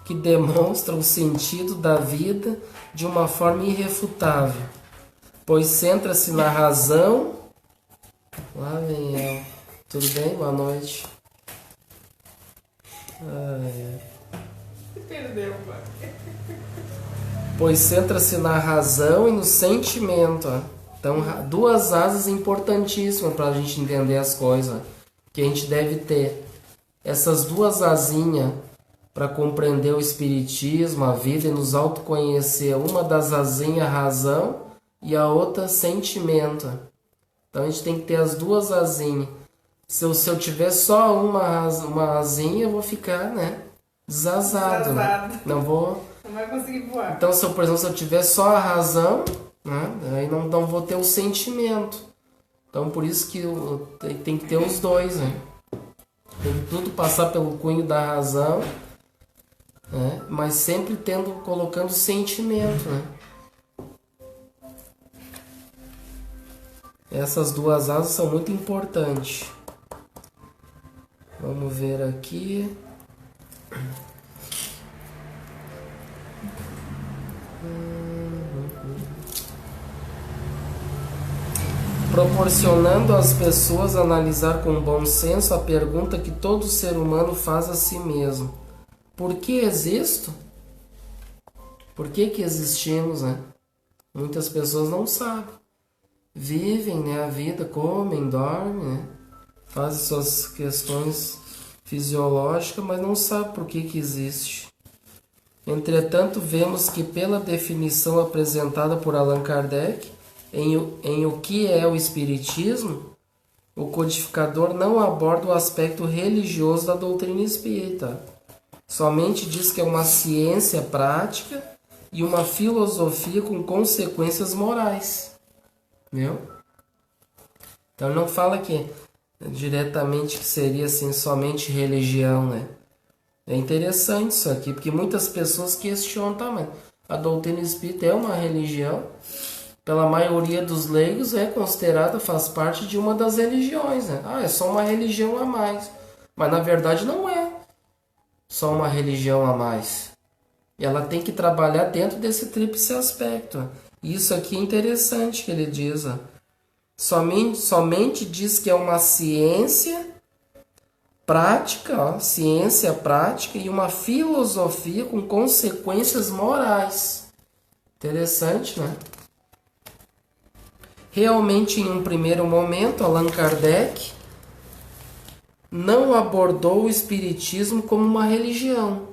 que demonstram o sentido da vida de uma forma irrefutável, pois centra-se na razão. Lá vem ela. Tudo bem? Boa noite. Perdeu, pai. Pois centra-se na razão e no sentimento. Então, duas asas importantíssimas para a gente entender as coisas. Que a gente deve ter. Essas duas asinhas para compreender o espiritismo, a vida e nos autoconhecer. Uma das asinhas, razão, e a outra, sentimento. Então, a gente tem que ter as duas asinhas. Se eu tiver só uma asinha, eu vou ficar, né, desasado. Né? Não vai conseguir voar. Então, por exemplo, se eu tiver só a razão, né, aí não vou ter o sentimento. Então, por isso que tem que ter os dois, né? Tem que tudo passar pelo cunho da razão, né, mas sempre colocando sentimento, né? Essas duas asas são muito importantes. Vamos ver aqui. Proporcionando às pessoas analisar com bom senso a pergunta que todo ser humano faz a si mesmo. Por que existo? Por que existimos, né? Muitas pessoas não sabem. Vivem, né, a vida, comem, dormem, né? Fazem suas questões fisiológicas, mas não sabem por que existe. Entretanto, vemos que pela definição apresentada por Allan Kardec, em o que é o Espiritismo, o codificador não aborda o aspecto religioso da doutrina espírita. Somente diz que é uma ciência prática e uma filosofia com consequências morais. Viu? Então não fala que diretamente que seria assim somente religião, né? É interessante isso aqui, porque muitas pessoas questionam, tá, mas a doutrina espírita é uma religião? Pela maioria dos leigos é considerada, faz parte de uma das religiões, né? É só uma religião a mais. Mas na verdade não é só uma religião a mais. E ela tem que trabalhar dentro desse tríplice aspecto. Isso aqui é interessante que ele diz. Somente diz que é uma ciência prática, ciência prática e uma filosofia com consequências morais. Interessante, né? Realmente, em um primeiro momento, Allan Kardec não abordou o espiritismo como uma religião,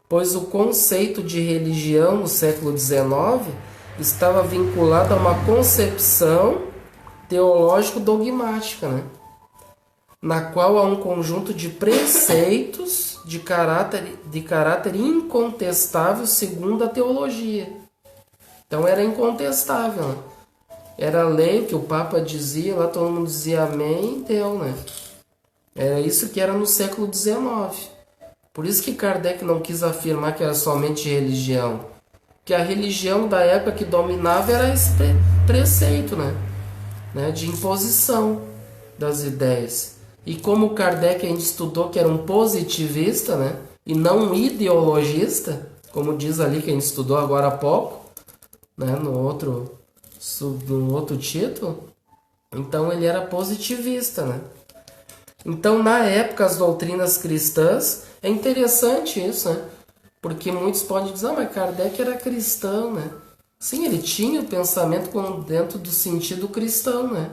pois o conceito de religião no século XIX estava vinculado a uma concepção teológico-dogmática, né? Na qual há um conjunto de preceitos de caráter incontestável segundo a teologia. Então era incontestável, né? Era a lei que o Papa dizia, lá todo mundo dizia amém, deu, né? Era isso que era no século XIX. Por isso que Kardec não quis afirmar que era somente religião. Que a religião da época que dominava era esse preceito, né? De imposição das ideias. E como Kardec a gente estudou que era um positivista, né? E não um ideologista, como diz ali que a gente estudou agora há pouco, né? No outro título. Então ele era positivista, né? Então na época as doutrinas cristãs, é interessante isso, né? Porque muitos podem dizer, mas Kardec era cristão, né? Sim, ele tinha o pensamento dentro do sentido cristão, né?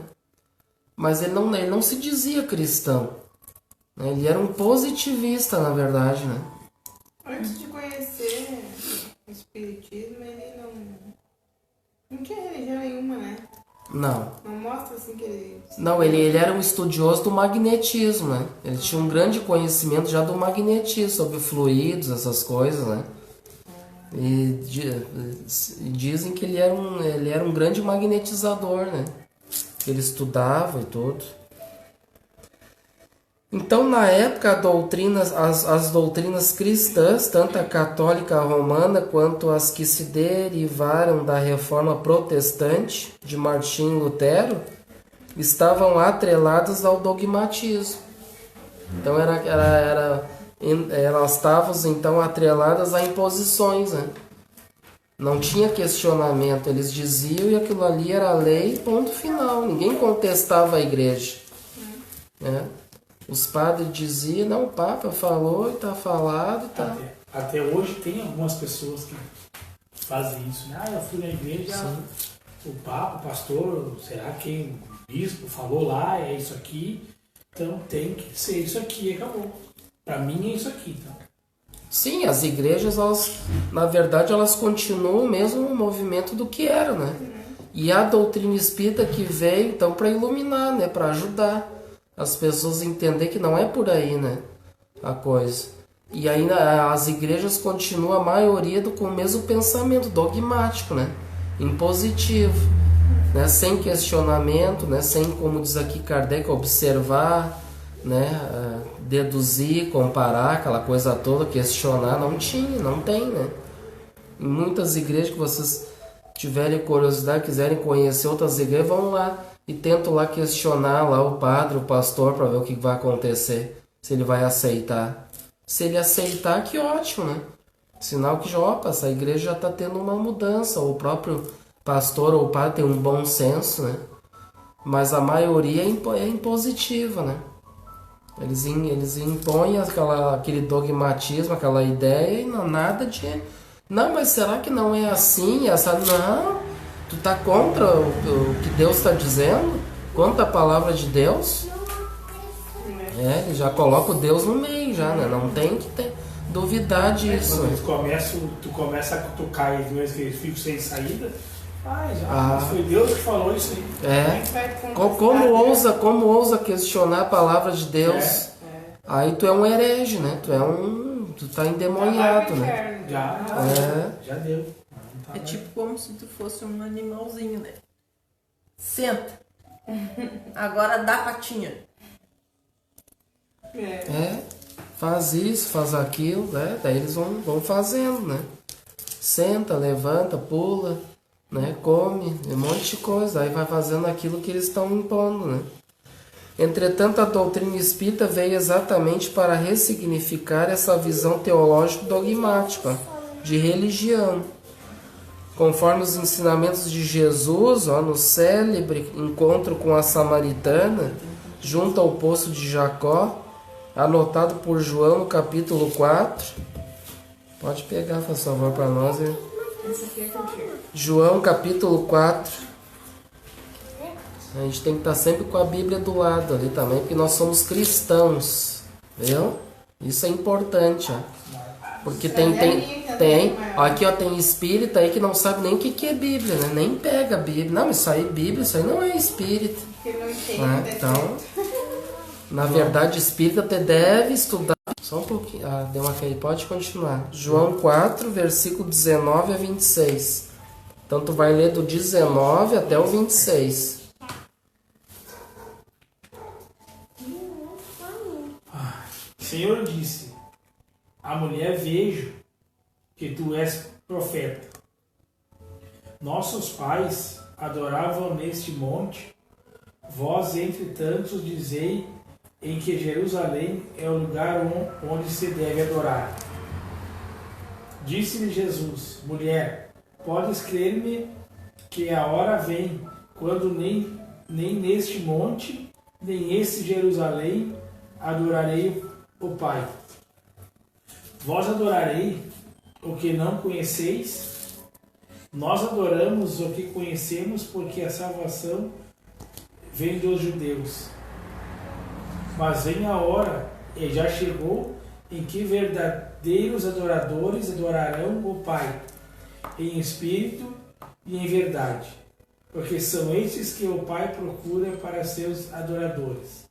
Mas ele não se dizia cristão, né? Ele era um positivista, na verdade, né? Antes de conhecer o espiritismo, ele não tinha religião nenhuma, né? Não. Não mostra assim que ele... Não, ele era um estudioso do magnetismo, né? Ele tinha um grande conhecimento já do magnetismo, sobre fluidos, essas coisas, né? E dizem que ele era um grande magnetizador, né? Ele estudava e tudo. Então, na época, as doutrinas cristãs, tanto a católica romana quanto as que se derivaram da reforma protestante de Martinho Lutero, estavam atreladas ao dogmatismo. Então, elas estavam então atreladas a imposições, né? Não tinha questionamento, eles diziam e aquilo ali era lei, ponto final. Ninguém contestava a igreja, né? Os padres diziam, não, o Papa falou e está falado. Tá. Até hoje tem algumas pessoas que fazem isso, né? Eu fui na igreja, sim, o Papa, o pastor, será que o bispo falou lá, é isso aqui, então tem que ser isso aqui, acabou. Para mim é isso aqui, então. Sim, as igrejas, na verdade, elas continuam o mesmo movimento do que era, né? E a doutrina espírita que veio, então, para iluminar, né? Para ajudar as pessoas a entender que não é por aí, né? A coisa. E aí as igrejas continuam, a maioria, com o mesmo pensamento dogmático, né? Impositivo, né? Sem questionamento, né? Sem, como diz aqui Kardec, observar, né? Deduzir, comparar, aquela coisa toda, questionar, não tem, né? Em muitas igrejas que vocês tiverem curiosidade, quiserem conhecer outras igrejas, vão lá e tentam lá questionar lá o padre, o pastor, para ver o que vai acontecer, se ele vai aceitar. Se ele aceitar, que ótimo, né? Sinal que já, opa, essa igreja já está tendo uma mudança, ou o próprio pastor ou o padre tem um bom senso, né? Mas a maioria é impositiva, né? Eles impõem aquele dogmatismo, aquela ideia, e não, nada de... Não, mas será que não é assim? Não, tu tá contra o que Deus está dizendo? Contra a palavra de Deus? Ele já coloca o Deus no meio, já, né? Não tem que duvidar disso. Quando tu começa a cutucar e eles ficam sem saída... mas foi Deus que falou isso aí. Como ousa questionar a palavra de Deus? Aí tu é um herege, né? Tu tá endemoniado, né? Já deu. É tipo como se tu fosse um animalzinho, né? Senta. Agora dá patinha. Faz isso, faz aquilo, né? Daí eles vão fazendo, né? Senta, levanta, pula, né? Come, um monte de coisa. Aí vai fazendo aquilo que eles estão impondo, né? Entretanto, a doutrina espírita veio exatamente para ressignificar essa visão teológico-dogmática de religião. Conforme os ensinamentos de Jesus, no célebre encontro com a samaritana, junto ao poço de Jacó, anotado por João no capítulo 4. Pode pegar, por favor, para nós. João capítulo 4. A gente tem que estar sempre com a Bíblia do lado ali também, porque nós somos cristãos, viu? Isso é importante, ó. Porque tem aqui, ó, tem espírita aí que não sabe nem o que é Bíblia, né? Nem pega a Bíblia. Não, isso aí Bíblia, isso aí não é espírita. Então, na verdade, espírita até deve estudar. Só um pouquinho. Deu uma caída. Pode continuar. João 4, versículo 19 a 26. Então, tu vai ler do 19 até o 26. O Senhor disse: a mulher, vejo que tu és profeta. Nossos pais adoravam neste monte, vós, entretanto, dizei em que Jerusalém é o lugar onde se deve adorar. Disse-lhe Jesus: mulher, podes crer-me que a hora vem, quando nem neste monte, nem esse Jerusalém, adorarei o Pai. Vós adorarei o que não conheceis, nós adoramos o que conhecemos, porque a salvação vem dos judeus. Mas vem a hora, e já chegou, em que verdadeiros adoradores adorarão o Pai, em espírito e em verdade, porque são estes que o Pai procura para seus adoradores.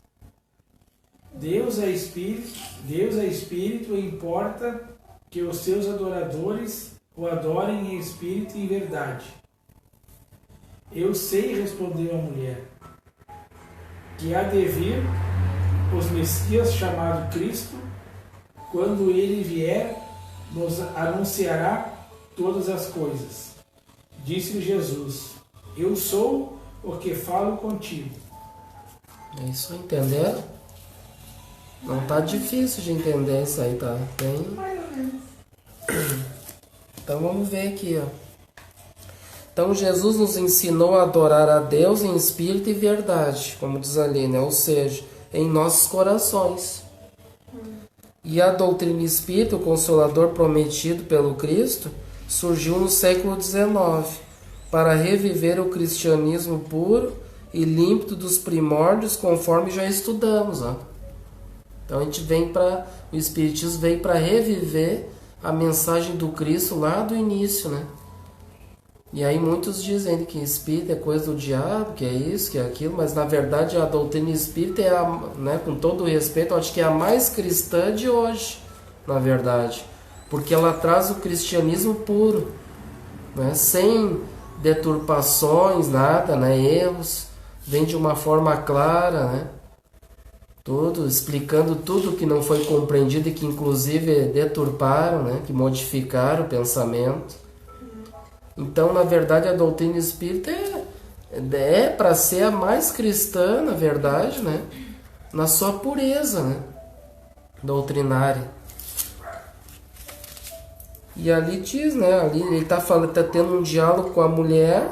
Deus é espírito e importa que os seus adoradores o adorem em espírito e em verdade. Eu sei, respondeu a mulher, que há de vir os Messias chamado Cristo. Quando ele vier, nos anunciará todas as coisas. Disse Jesus: eu sou o que falo contigo. É isso aí, entenderam? Não tá difícil de entender isso aí, tá? Bem... Mais ou menos. Então vamos ver aqui, ó. Então Jesus nos ensinou a adorar a Deus em espírito e verdade, como diz ali, né? Ou seja, em nossos corações. E a doutrina espírita, o Consolador prometido pelo Cristo, surgiu no século XIX para reviver o cristianismo puro e límpido dos primórdios, conforme já estudamos, ó. Então a gente vem para o Espiritismo veio para reviver a mensagem do Cristo lá do início, né? E aí muitos dizem que espírita é coisa do diabo, que é isso, que é aquilo, mas na verdade a doutrina espírita é a, né, com todo o respeito, eu acho que é a mais cristã de hoje, na verdade, porque ela traz o cristianismo puro, né, sem deturpações, nada, né, erros, vem de uma forma clara, né? Tudo, explicando tudo que não foi compreendido e que inclusive deturparam, né? Que modificaram o pensamento. Então, na verdade, a doutrina espírita é para ser a mais cristã, na verdade, né? Na sua pureza, né? Doutrinária. E ali diz, né? Ali ele está tendo um diálogo com a mulher,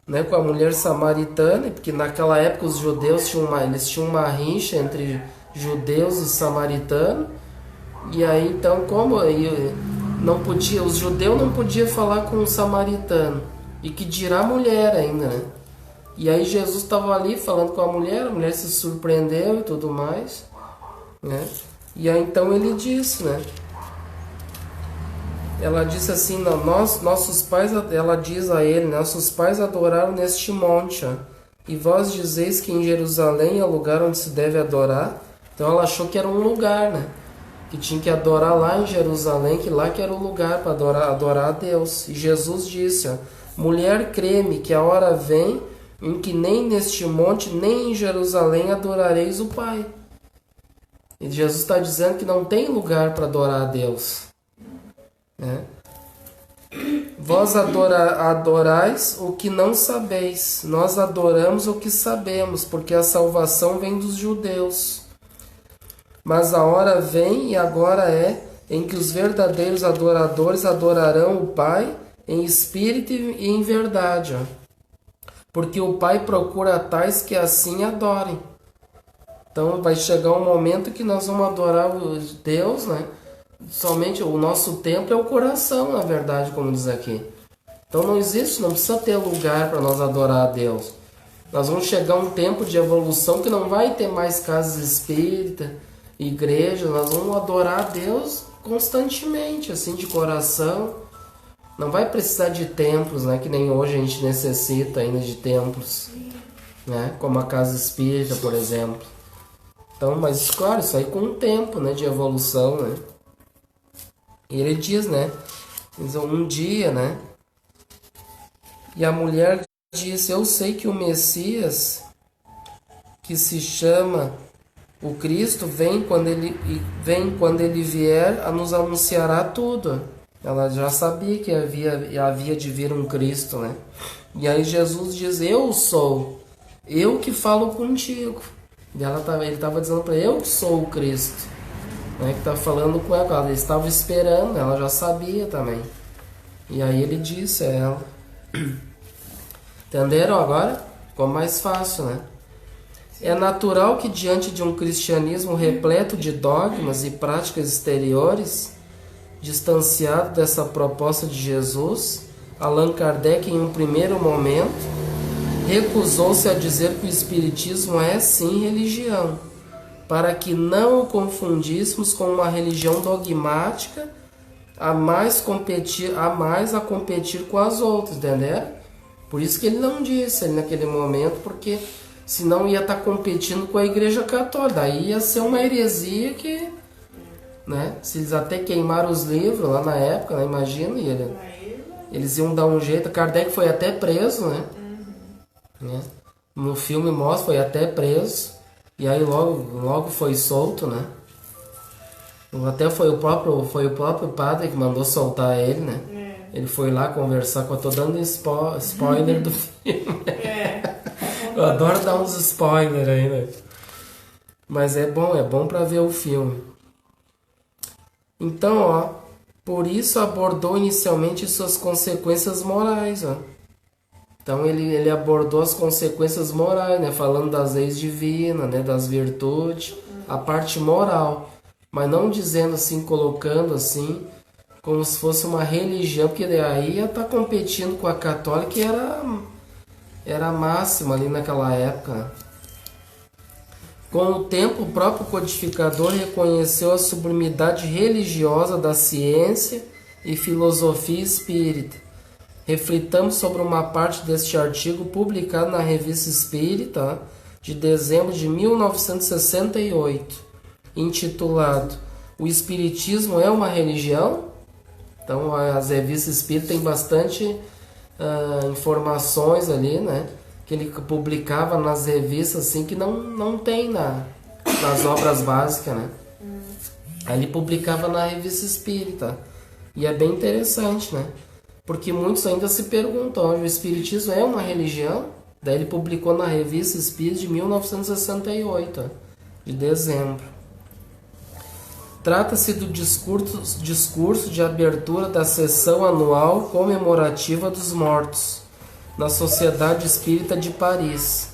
né, com a mulher samaritana, porque naquela época os judeus tinham uma rixa entre judeus e samaritanos, e aí então como não podia, os judeus não podiam falar com o samaritano, e que dirá a mulher ainda, né? E aí Jesus estava ali falando com a mulher se surpreendeu e tudo mais, né? E aí então ele disse, né? Ela disse assim, nossos pais, ela diz a ele, nossos pais adoraram neste monte, ó, e vós dizeis que em Jerusalém é o lugar onde se deve adorar. Então ela achou que era um lugar, né? Que tinha que adorar lá em Jerusalém, que lá que era o lugar para adorar a Deus. E Jesus disse, ó, mulher, crê-me que a hora vem em que nem neste monte, nem em Jerusalém adorareis o Pai. E Jesus está dizendo que não tem lugar para adorar a Deus. Né? Vós adorais o que não sabeis, nós adoramos o que sabemos, porque a salvação vem dos judeus. Mas a hora vem, e agora é, em que os verdadeiros adoradores adorarão o Pai em espírito e em verdade, ó. Porque o Pai procura tais que assim adorem. Então vai chegar um momento que nós vamos adorar Deus, né? Somente o nosso templo é o coração, na verdade, como diz aqui. Então não existe, não precisa ter lugar para nós adorar a Deus. Nós vamos chegar a um tempo de evolução que não vai ter mais casas espíritas, igrejas. Nós vamos adorar a Deus constantemente, assim, de coração. Não vai precisar de templos, né? Que nem hoje a gente necessita ainda de templos, né? Como a casa espírita, por exemplo. Então, mas claro, isso aí com o tempo, né? De evolução, né? E ele diz, né? Um dia, né? E a mulher disse, eu sei que o Messias, que se chama o Cristo, vem quando ele vier, a nos anunciará tudo. Ela já sabia que havia de vir um Cristo, né? E aí Jesus diz, eu sou, eu que falo contigo. E ele estava dizendo para eu que sou o Cristo. Né, que está falando com ela, ela estava esperando, ela já sabia também. E aí ele disse a ela. Entenderam agora? Ficou mais fácil, né? É natural que diante de um cristianismo repleto de dogmas e práticas exteriores, distanciado dessa proposta de Jesus, Allan Kardec, em um primeiro momento, recusou-se a dizer que o Espiritismo é sim religião, para que não o confundíssemos com uma religião dogmática a mais a competir com as outras, entenderam? Por isso que ele não disse ali naquele momento, porque senão ia estar competindo com a Igreja Católica. Daí ia ser uma heresia que, né? Se eles até queimaram os livros lá na época, né? Imagina, eles iam dar um jeito. Kardec foi até preso, né? Né? No filme mostra, foi até preso. E aí logo foi solto, né? Até foi o próprio padre que mandou soltar ele, né? Ele foi lá conversar com... Eu tô dando spoiler do filme. Eu adoro dar uns spoilers aí, né? Mas é bom pra ver o filme. Então, ó, por isso abordou inicialmente suas consequências morais, ó. Então ele abordou as consequências morais, né? Falando das leis divinas, né? Das virtudes, a parte moral. Mas não dizendo assim, colocando assim, como se fosse uma religião, porque aí ia estar competindo com a católica, que era a máxima ali naquela época. Com o tempo, o próprio codificador reconheceu a sublimidade religiosa da ciência e filosofia espírita. Reflitamos sobre uma parte deste artigo publicado na Revista Espírita de dezembro de 1968, intitulado O Espiritismo é uma Religião? Então, as revistas espíritas têm bastante informações ali, né? Que ele publicava nas revistas assim que não tem nas obras básicas, né? Aí ele publicava na Revista Espírita. E é bem interessante, né? Porque muitos ainda se perguntam, o Espiritismo é uma religião? Daí ele publicou na Revista Espírita de 1968, de dezembro. Trata-se do discurso de abertura da sessão anual comemorativa dos mortos, na Sociedade Espírita de Paris.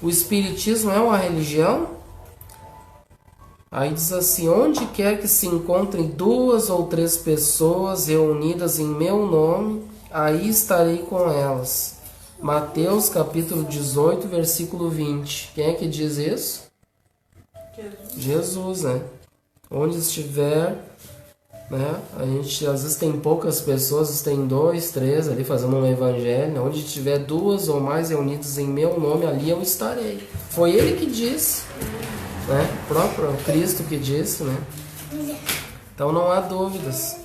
O Espiritismo é uma religião? Aí diz assim: onde quer que se encontrem 2 ou 3 pessoas reunidas em meu nome, aí estarei com elas. Mateus capítulo 18, versículo 20. Quem é que diz isso? Jesus, né? Onde estiver, né? A gente às vezes tem poucas pessoas, às vezes tem 2, 3 ali fazendo um evangelho. Onde tiver 2 ou mais reunidos em meu nome, ali eu estarei. Foi ele que disse, né? O próprio Cristo que disse, né? Então não há dúvidas.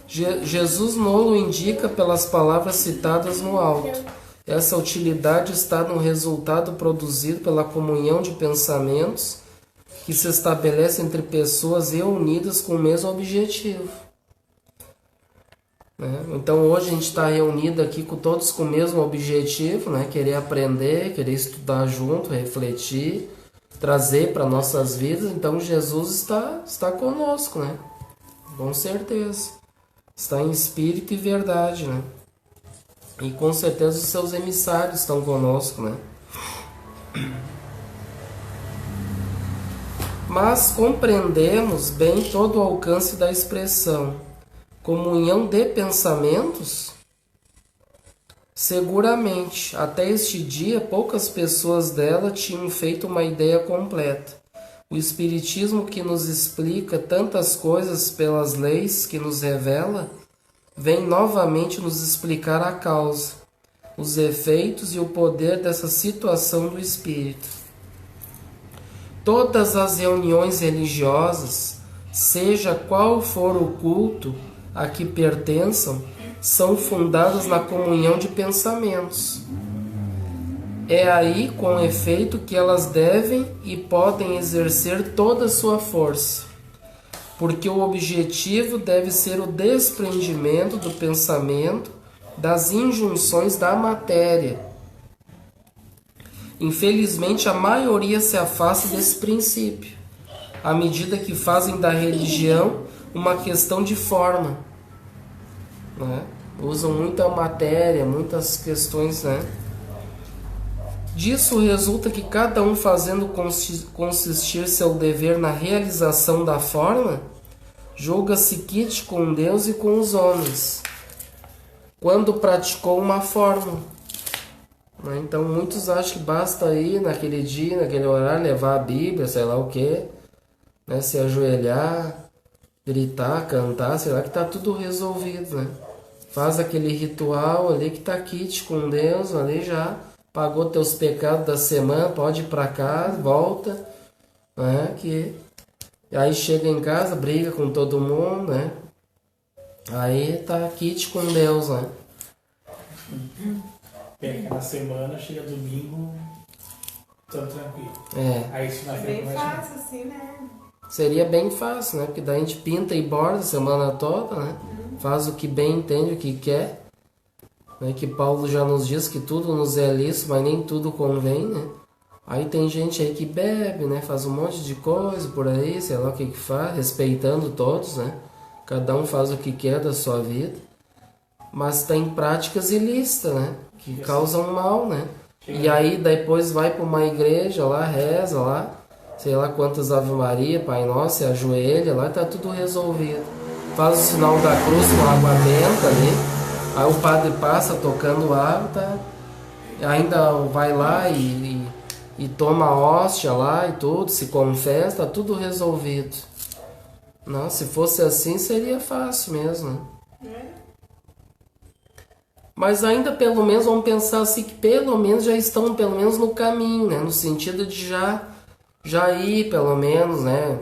Jesus nolo indica pelas palavras citadas no alto. Essa utilidade está no resultado produzido pela comunhão de pensamentos que se estabelece entre pessoas reunidas com o mesmo objetivo. Né? Então hoje a gente está reunido aqui com todos com o mesmo objetivo, né? Querer aprender, querer estudar junto, refletir, trazer para nossas vidas. Então Jesus está conosco, né? Com certeza. Está em espírito e verdade, né? E com certeza os seus emissários estão conosco, né? Mas compreendemos bem todo o alcance da expressão comunhão de pensamentos? Seguramente, até este dia, poucas pessoas dela tinham feito uma ideia completa. O Espiritismo, que nos explica tantas coisas pelas leis que nos revela, vem novamente nos explicar a causa, os efeitos e o poder dessa situação do espírito. Todas as reuniões religiosas, seja qual for o culto a que pertençam, são fundadas na comunhão de pensamentos. É aí, com efeito, que elas devem e podem exercer toda a sua força, porque o objetivo deve ser o desprendimento do pensamento das injunções da matéria. Infelizmente, a maioria se afasta desse princípio, à medida que fazem da religião uma questão de forma, né? Usam muita matéria, muitas questões, né? Disso resulta que cada um, fazendo consistir seu dever na realização da forma, julga-se quite com Deus e com os homens, quando praticou uma forma. Então muitos acham que basta ir naquele dia, naquele horário, levar a Bíblia, sei lá o que, né? Se ajoelhar, gritar, cantar, sei lá, que está tudo resolvido, né? faz aquele ritual ali que tá quite com Deus, ali já pagou teus pecados da semana, pode ir para casa, volta, né? Que aí chega em casa, briga com todo mundo, né? Aí tá quite com Deus, né? Peca na semana, chega domingo, tão tranquilo. Aí se na Bem fácil assim, né? Seria bem fácil, né? Porque daí a gente pinta e borda a semana toda, né? Faz o que bem entende, o que quer. Né? Que Paulo já nos diz que tudo nos é lícito, mas nem tudo convém, né? Aí tem gente aí que bebe, né? Faz um monte de coisa por aí, sei lá o que faz, respeitando todos, né? Cada um faz o que quer da sua vida. Mas tem práticas ilícitas, né? Que causam mal, né? E aí depois vai para uma igreja lá, reza lá, sei lá quantas Ave Maria, Pai Nosso, se ajoelha lá, tá tudo resolvido. Faz o sinal da cruz com água benta ali, aí o padre passa tocando água, tá? Ainda vai lá e toma a hóstia lá e tudo, se confessa, tá tudo resolvido. Não, se fosse assim seria fácil mesmo, né? Mas ainda pelo menos vamos pensar assim que pelo menos já estão pelo menos no caminho, né? No sentido de já ir pelo menos, né?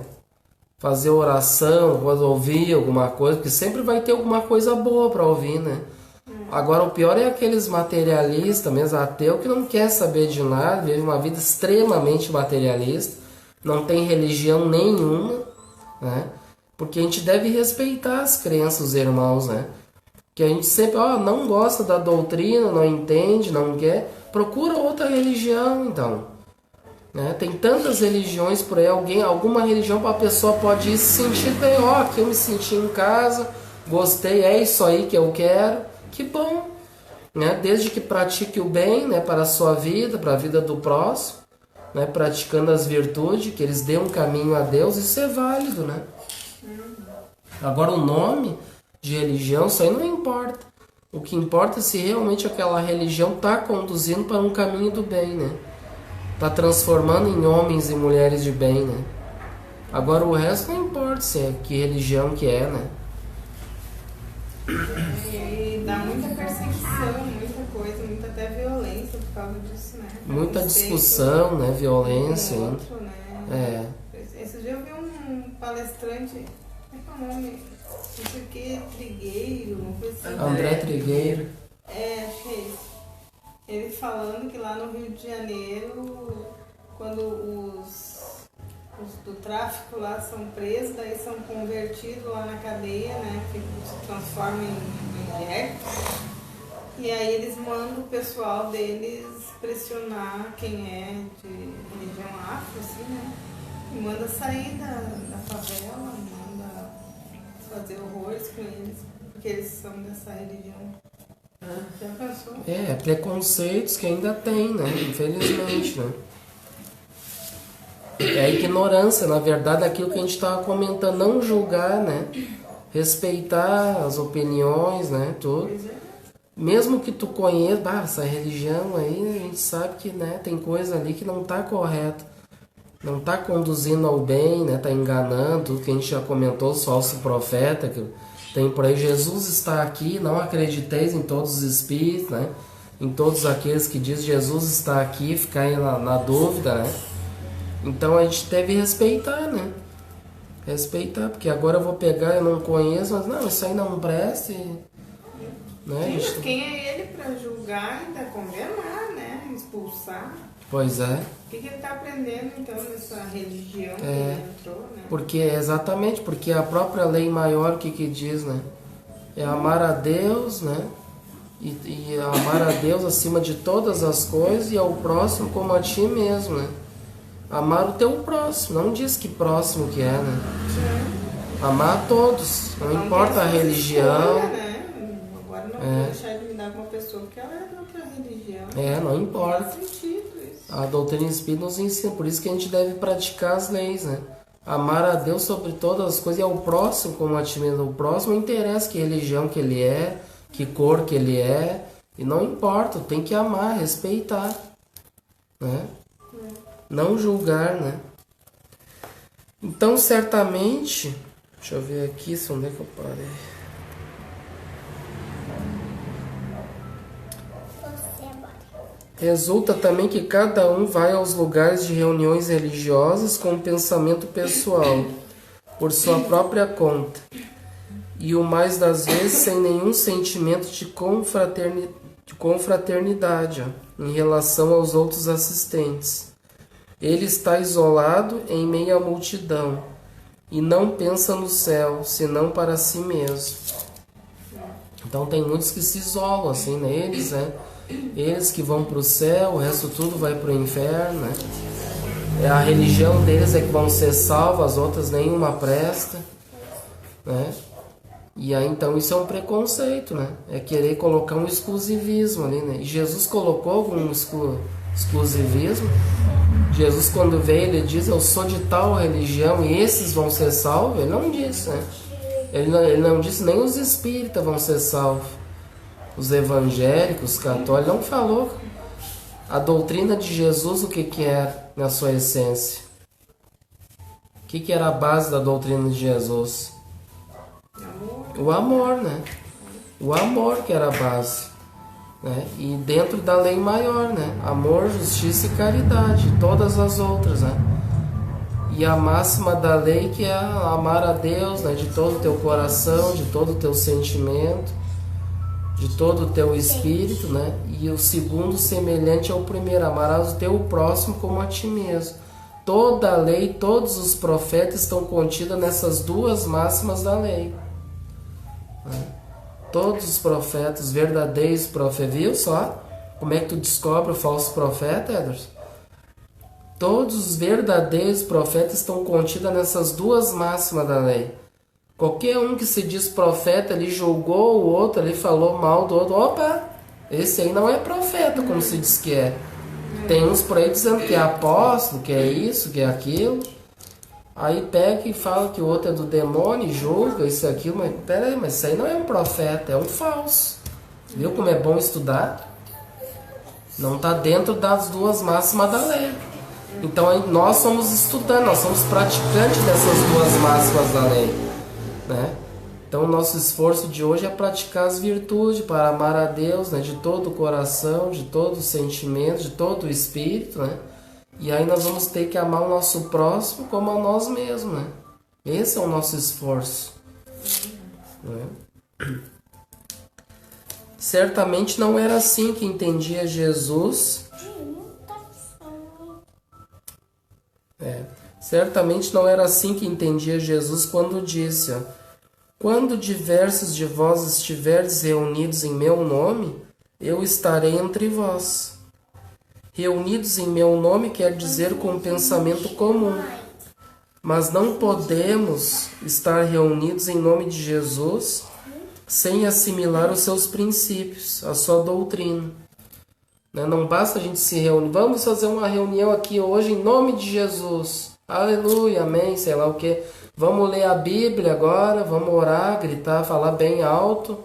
Fazer oração, ouvir alguma coisa, porque sempre vai ter alguma coisa boa para ouvir, né? Agora o pior é aqueles materialistas, mesmo ateu, que não quer saber de nada, vive uma vida extremamente materialista, não tem religião nenhuma, né? Porque a gente deve respeitar as crenças dos irmãos, né? Que a gente sempre, não gosta da doutrina, não entende, não quer, procura outra religião, então. Né? Tem tantas religiões por aí, alguma religião para a pessoa pode ir se sentir bem, aqui eu me senti em casa, gostei, é isso aí que eu quero, que bom. Né? Desde que pratique o bem, né, para a sua vida, para a vida do próximo, né, praticando as virtudes, que eles dêem um caminho a Deus, isso é válido, né? Agora o nome de religião, isso aí não importa. O que importa é se realmente aquela religião está conduzindo para um caminho do bem, né? Está transformando em homens e mulheres de bem, né? Agora o resto não importa se é que religião que é, né? E dá muita perseguição, muita coisa, muita até violência por causa disso, né? Muita discussão, né? Violência. Outro, né? Esse dia eu vi um palestrante, como é o nome? Não sei o que, Trigueiro, uma coisa assim. André Trigueiro. Acho que é isso. Ele falando que lá no Rio de Janeiro, quando os do tráfico lá são presos, daí são convertidos lá na cadeia, né? Que se transformam em mulher. E aí eles mandam o pessoal deles pressionar quem é de religião afro, assim, né? E manda sair da favela, manda fazer horrores com eles, porque eles são dessa religião. Já pensou? Preconceitos que ainda tem, né? Infelizmente, né? É a ignorância, na verdade, aquilo que a gente estava comentando, não julgar, né? Respeitar as opiniões, né? Tudo. Mesmo que tu conheça, essa religião aí, a gente sabe que, né, tem coisa ali que não está correta. Não está conduzindo ao bem, né? Está enganando, tudo que a gente já comentou, os falsos profetas, que tem por aí, Jesus está aqui, não acrediteis em todos os espíritos, né? Em todos aqueles que dizem Jesus está aqui, ficar aí na dúvida, né? Então a gente deve respeitar, né? Respeitar, porque agora eu vou pegar, eu não conheço, mas não, isso aí não presta. Né? Sim, mas quem é ele para julgar e condenar, né? Expulsar? Pois é. O que ele está aprendendo então nessa religião que ele entrou, né? Porque, exatamente, porque a própria lei maior, o que diz, né? É amar a Deus, né? E amar a Deus acima de todas as coisas e ao próximo como a ti mesmo, né? Amar o teu próximo, não diz que próximo que é, né? Amar a todos, não importa a religião. Escolha, né? Agora não vou deixar de me dar com uma pessoa porque ela é de outra religião. Não importa. Faz sentido isso. A doutrina espírita nos ensina, por isso que a gente deve praticar as leis, né? Amar a Deus sobre todas as coisas e ao próximo como a ti mesmo. O próximo não interessa que religião que ele é, que cor que ele é, e não importa, tem que amar, respeitar, né? Não julgar, né? Então, certamente, deixa eu ver aqui onde é que eu parei. Resulta também que cada um vai aos lugares de reuniões religiosas com um pensamento pessoal, por sua própria conta, e o mais das vezes sem nenhum sentimento de confraternidade em relação aos outros assistentes. Ele está isolado em meio à multidão e não pensa no céu, senão para si mesmo. Então tem muitos que se isolam assim, né? Eles que vão para o céu, o resto tudo vai para o inferno, né? A religião deles é que vão ser salvos, as outras nenhuma presta, né? E aí então isso é um preconceito, né? É querer colocar um exclusivismo ali, né? E Jesus colocou algum exclusivismo. Jesus, quando veio, ele diz: eu sou de tal religião e esses vão ser salvos. Ele não disse, né? Ele não disse nem os espíritas vão ser salvos. Os evangélicos, os católicos, não falou a doutrina de Jesus, o que era na sua essência. O que era a base da doutrina de Jesus? O amor, né? O amor que era a base, né? E dentro da lei maior, né? Amor, justiça e caridade, todas as outras, né? E a máxima da lei que é amar a Deus, né? De todo o teu coração, de todo o teu sentimento, de todo o teu espírito, né? E o segundo semelhante ao primeiro, amarás o teu próximo como a ti mesmo. Toda a lei, todos os profetas estão contidos nessas duas máximas da lei. Todos os profetas, verdadeiros profetas, viu só? Como é que tu descobre o falso profeta, Edwards? Todos os verdadeiros profetas estão contidos nessas duas máximas da lei. Qualquer um que se diz profeta, ele julgou o outro, ele falou mal do outro. Opa, esse aí não é profeta, como se diz que é. Tem uns por aí dizendo que é apóstolo, que é isso, que é aquilo. Aí pega e fala que o outro é do demônio, julga isso e aquilo. Mas peraí, mas isso aí não é um profeta, é um falso. Viu como é bom estudar? Não está dentro das duas máximas da lei. Então nós somos estudantes, nós somos praticantes dessas duas máximas da lei, né? Então o nosso esforço de hoje é praticar as virtudes para amar a Deus, né? De todo o coração, de todo o sentimento, de todo o espírito, né? E aí nós vamos ter que amar o nosso próximo como a nós mesmos, né? Esse é o nosso esforço, né? Certamente não era assim que entendia Jesus. Certamente não era assim que entendia Jesus quando disse: quando diversos de vós estiverdes reunidos em meu nome, eu estarei entre vós. Reunidos em meu nome quer dizer com um pensamento comum. Mas não podemos estar reunidos em nome de Jesus sem assimilar os seus princípios, a sua doutrina. Não basta a gente se reunir. Vamos fazer uma reunião aqui hoje em nome de Jesus. Aleluia, amém, sei lá o que. Vamos ler a Bíblia agora, vamos orar, gritar, falar bem alto.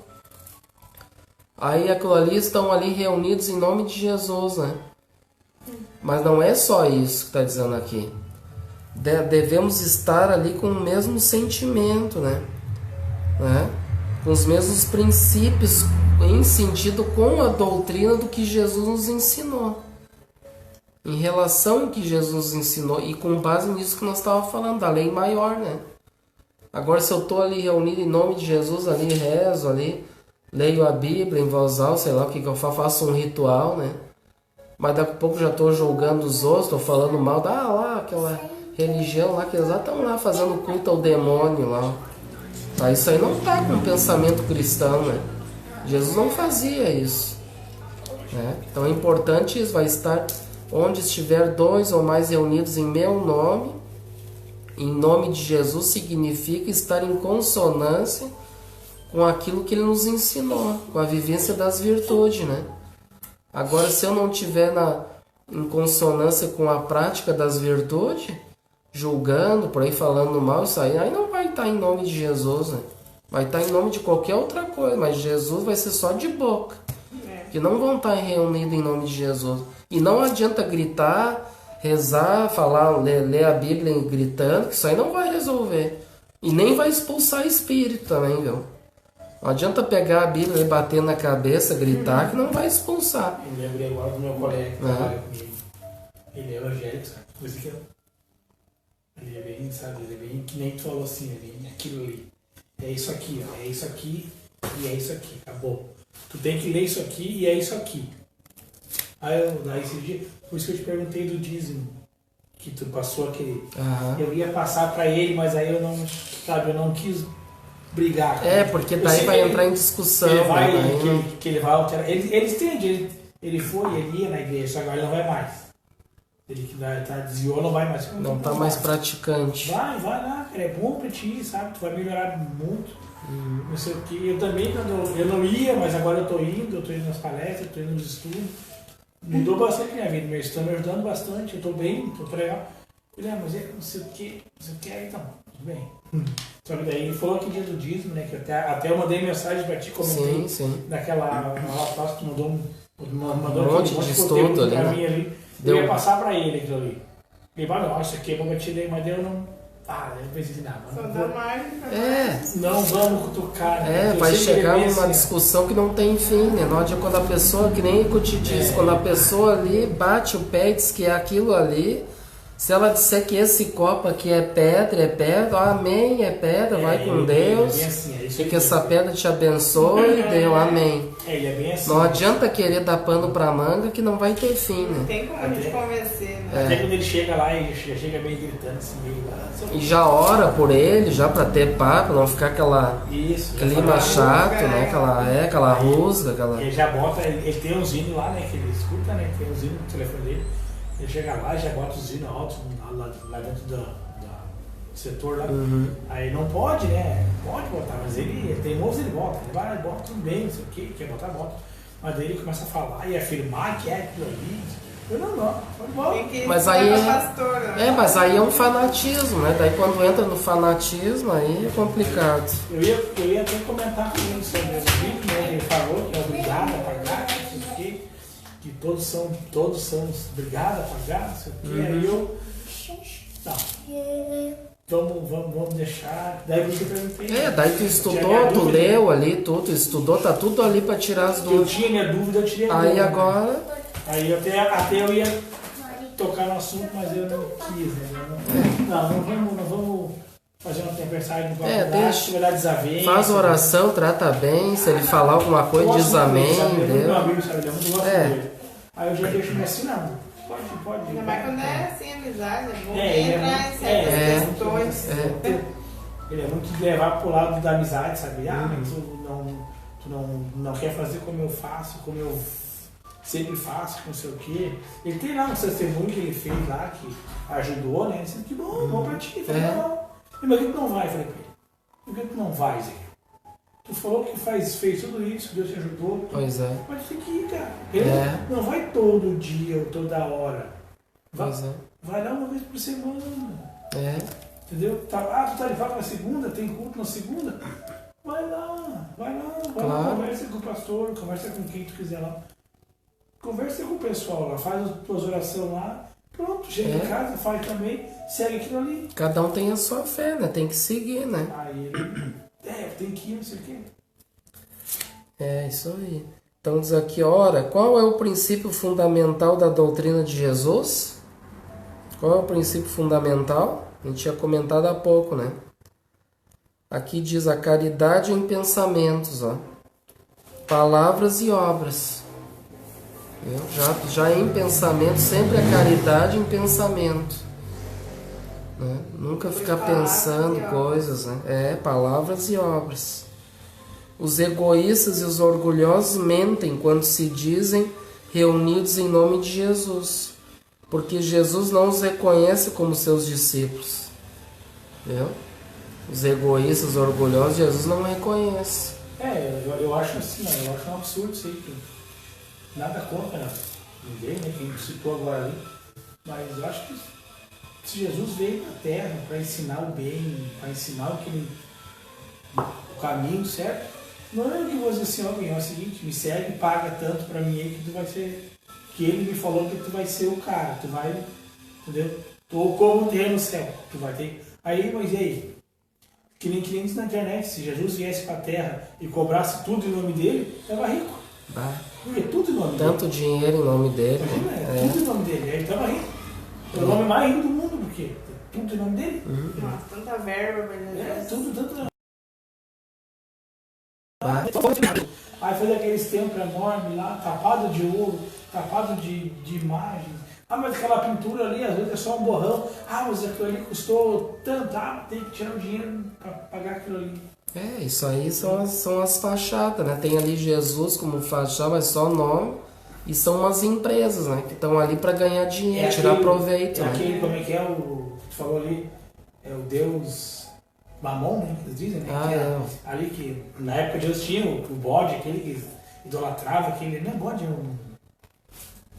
Aí aquilo ali estão ali reunidos em nome de Jesus, né? Mas não é só isso que está dizendo aqui. Devemos estar ali com o mesmo sentimento, né? Com os mesmos princípios em sentido com a doutrina do que Jesus nos ensinou. Em relação ao que Jesus nos ensinou e com base nisso que nós estávamos falando, da lei maior, né? Agora se eu estou ali reunido em nome de Jesus, ali rezo, ali leio a Bíblia em voz alta, sei lá o que eu faço um ritual, né? Mas daqui a pouco já estou julgando os outros, estou falando mal lá aquela religião lá que eles já estão lá fazendo culto ao demônio lá. Isso aí não está com o pensamento cristão, né? Jesus não fazia isso, né? Então é importante isso, vai estar onde estiver dois ou mais reunidos em meu nome. Em nome de Jesus significa estar em consonância com aquilo que ele nos ensinou, com a vivência das virtudes, né? Agora, se eu não estiver em consonância com a prática das virtudes, julgando, por aí falando mal, isso aí não vai estar em nome de Jesus, né? Vai estar em nome de qualquer outra coisa, mas Jesus vai ser só de boca. Que não vão estar reunidos em nome de Jesus. E não adianta gritar, rezar, falar, ler a Bíblia gritando, que isso aí não vai resolver. E nem vai expulsar espírito também, viu? Não adianta pegar a Bíblia e bater na cabeça, gritar, que não vai expulsar. Eu lembrei agora do meu colega que trabalha comigo. Ele é evangélico, sabe? Coisa que ele é bem, sabe? Ele é bem que nem tu falou assim, é bem aquilo ali. É isso aqui, ó. É isso aqui e é isso aqui. Acabou. Tu tem que ler isso aqui e é isso aqui. Daí esse dia, por isso que eu te perguntei do dízimo. Que tu passou aquele. Eu ia passar pra ele, mas aí eu não, sabe, eu não quis brigar. Porque daí vai entrar em discussão. Ele vai, que ele vai alterar. Ele entende, ele ia na igreja, só agora ele não vai mais. Ele que desviou, não vai mais. Não tá mais praticante. Vai lá, cara, é bom pra ti, sabe? Tu vai melhorar muito. Não sei o que. Eu também, quando eu não ia, mas agora eu tô indo nas palestras, eu tô indo nos estudos. Mudou bastante minha vida, eles estão me ajudando bastante, eu tô bem, tô legal. Ele, mas não sei o que, aí tá bom, tudo bem. Só que daí ele falou aquele dia do dízimo, né, que até eu mandei mensagem pra ti, comentei naquela aula, tu mandou um monte de estudo ali, pra mim ali. Eu ia passar pra ele aquilo ali. Ele falou, não, isso aqui é bom pra te ler, mas eu não... eu pensei assim, não vamos cutucar. Vai chegar numa discussão que não tem fim, né? Não adianta quando a pessoa, que nem eu te disse, quando a pessoa ali bate o pé e diz que é aquilo ali, se ela disser que esse copo aqui é pedra, amém, é pedra, vai com Deus, e que essa pedra te abençoe, deu, amém. Ele é bem assim. Não adianta querer dar pano pra manga que não vai ter fim, né? Não tem como a gente convencer, né? Até quando ele chega lá e já chega bem gritando assim, meio e já ora por ele, já pra ter papo, não ficar aquela clima chato, né? Aquela rusga, Ele já bota, ele tem uns hinos lá, né? Que ele escuta, né? Tem uns hinos no telefone dele. Ele chega lá e já bota os hinos altos lá dentro do setor lá. Aí não pode, né? Pode botar, mas ele tem moço, ele bota. Ele vai lá e bota tudo bem, não sei o que, quer botar, bota. Mas daí ele começa a falar e afirmar que é aquilo ali. Eu não, pode botar. Mas aí é um fanatismo, né? Daí quando entra no fanatismo, aí é complicado. Eu ia até comentar com ele sobre o vídeo, né? Ele falou que é obrigado a pagar, não sei o que, que todos somos obrigados a pagar, não sei o que. Aí eu. Não. Vamos deixar. Daí você perguntei. Daí tu estudou, tu leu ali, tu estudou, tá tudo ali pra tirar as dúvidas. Eu tinha minha dúvida, eu tirei a dúvida. Aí dúvida. Agora. Aí até eu ia tocar no assunto, mas eu não quis, né? Não vamos fazer uma tempestade no deixa. Vai dar desavença. Faz oração, trata bem, se ele falar alguma coisa, diz amém. Aí eu já deixo meio assim, não. Pode. Ainda mais quando é assim, amizade, é bom entrar em certas questões. Ele é muito de levar pro lado da amizade, sabe? Mas tu não quer fazer como eu faço, como eu sempre faço, não sei o quê. Ele tem lá um testemunho que ele fez lá, que ajudou, né? Disse, que bom pra ti. Falei, não. Mas por que tu não vai? Falei pra ele. Por que tu não vai, Zé? Tu falou que fez tudo isso, que Deus te ajudou. Pois é. Pode ter que ir, cara. Ele não vai todo dia ou toda hora. Vai lá uma vez por semana. Entendeu? Tu tá de fora na segunda, tem culto na segunda. Vai lá, conversa com o pastor, conversa com quem tu quiser lá. Conversa com o pessoal lá, faz as tuas orações lá, pronto, chega em casa, faz também, segue aquilo ali. Cada um tem a sua fé, né? Tem que seguir, né? Aí tem que ir, não sei o quê. Isso aí. Então diz aqui, ora, qual é o princípio fundamental da doutrina de Jesus? Qual é o princípio fundamental? A gente tinha comentado há pouco, né? Aqui diz a caridade em pensamentos, ó. Palavras e obras. Já em pensamento, sempre a caridade em pensamento. Né? Nunca ficar pensando coisas, né? Palavras e obras. Os egoístas e os orgulhosos mentem quando se dizem reunidos em nome de Jesus, porque Jesus não os reconhece como seus discípulos. Entendeu? Os egoístas, os orgulhosos, Jesus não reconhece. Eu acho assim, eu acho um absurdo isso aí. Nada contra ninguém, né? Quem citou agora ali. Mas eu acho que se Jesus veio na Terra para ensinar o bem, para ensinar o caminho certo, não é que você assim, é o seguinte, me segue, paga tanto para mim aí que tu vai ser. Que ele me falou que tu vai ser o cara, tu vai, entendeu? Ou como ter no céu, tu vai ter. Aí, mas e aí? Que nem diz na internet, se Jesus viesse para a Terra e cobrasse tudo em nome dele, estava rico. Porque tudo em nome dele. Tanto dinheiro em nome dele. Imagina, tudo em nome dele. Ele estava rico. É o nome mais rico do mundo, porque tudo em nome dele. Nossa, tanta verba, tudo. Aí fez aqueles templos enormes lá, tapado de ouro, tapado de imagens. Mas aquela pintura ali, às vezes é só um borrão. Mas aquilo ali custou tanto. Tem que tirar o dinheiro para pagar aquilo ali. Isso aí são as fachadas, né? Tem ali Jesus como fachada, mas só o nome. E são umas empresas, né? Que estão ali para ganhar dinheiro, tirar proveito. Aquele, como é que é o... Tu falou ali, é o Deus Mamon, né? Que eles dizem, né? Ali que na época de Jesus tinha o bode, aquele que idolatrava, aquele... Não é bode,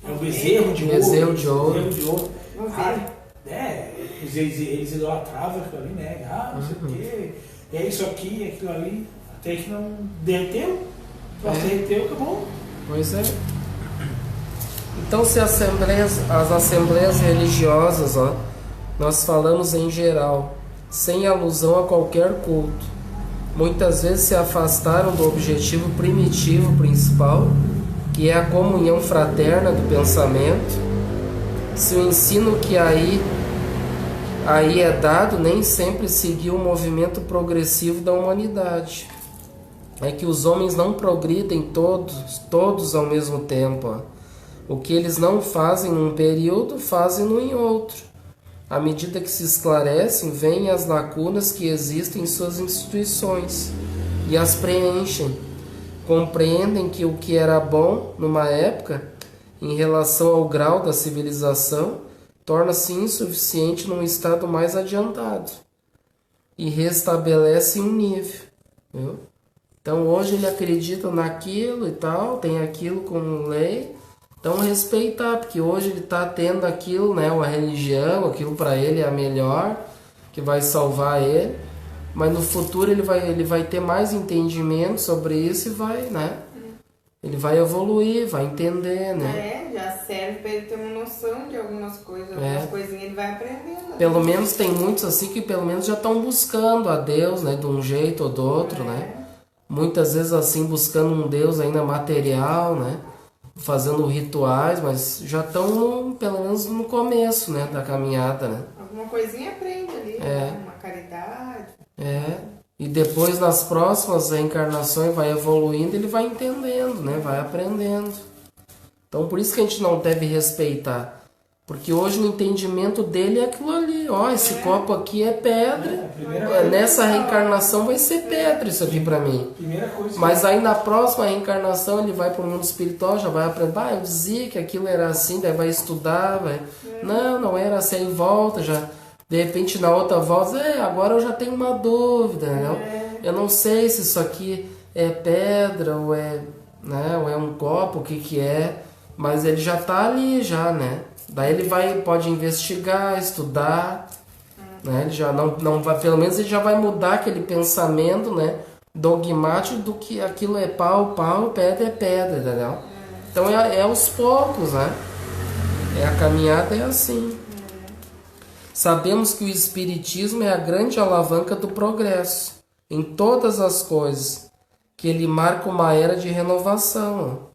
é um bezerro de ouro. Bezerro de ouro. Eles idolatravam aquilo ali, né? Não sei o quê. É isso aqui, aquilo ali. Até que não derreteu. Derreteu, acabou. Pois é. Então, se as assembleias religiosas, nós falamos em geral, sem alusão a qualquer culto, muitas vezes se afastaram do objetivo primitivo principal, que é a comunhão fraterna do pensamento, se o ensino que aí é dado nem sempre seguiu o movimento progressivo da humanidade. É que os homens não progridem todos ao mesmo tempo. O que eles não fazem num período, fazem-no em outro. À medida que se esclarecem, vêm as lacunas que existem em suas instituições e as preenchem. Compreendem que o que era bom numa época, em relação ao grau da civilização, torna-se insuficiente num estado mais adiantado e restabelece um nível. Viu? Então hoje ele acredita naquilo e tal, tem aquilo como lei, então respeitar, porque hoje ele está tendo aquilo, né, a religião, aquilo para ele é a melhor, que vai salvar ele, mas no futuro ele vai ter mais entendimento sobre isso e vai, né? Ele vai evoluir, vai entender, né? Já serve para ele ter uma noção de algumas coisas, algumas coisinhas ele vai aprendendo. Pelo menos tem muitos assim que pelo menos já estão buscando a Deus, né? De um jeito ou do outro, né? Muitas vezes assim buscando um Deus ainda material, né? Fazendo rituais, mas já estão pelo menos no começo, né? Da caminhada, né? Alguma coisinha aprende ali, né? Uma caridade. E depois nas próximas reencarnações vai evoluindo, ele vai entendendo, né? Vai aprendendo. Então por isso que a gente não deve respeitar. Porque hoje o entendimento dele é aquilo ali. Esse copo aqui é pedra. Nessa reencarnação vai ser pedra isso aqui pra mim. Mas aí na próxima reencarnação ele vai pro mundo espiritual, já vai aprender. Eu dizia que aquilo era assim, daí vai estudar. Não era assim, aí volta já. De repente na outra volta, agora eu já tenho uma dúvida, né? Eu não sei se isso aqui é pedra ou é um copo, o que é, mas ele já tá ali já, né? Daí ele pode investigar, estudar, né? Ele já não vai, pelo menos ele já vai mudar aquele pensamento, né? Dogmático do que aquilo é pau, pedra é pedra, entendeu? Então é aos poucos, né? A caminhada é assim. Sabemos que o Espiritismo é a grande alavanca do progresso em todas as coisas, que ele marca uma era de renovação.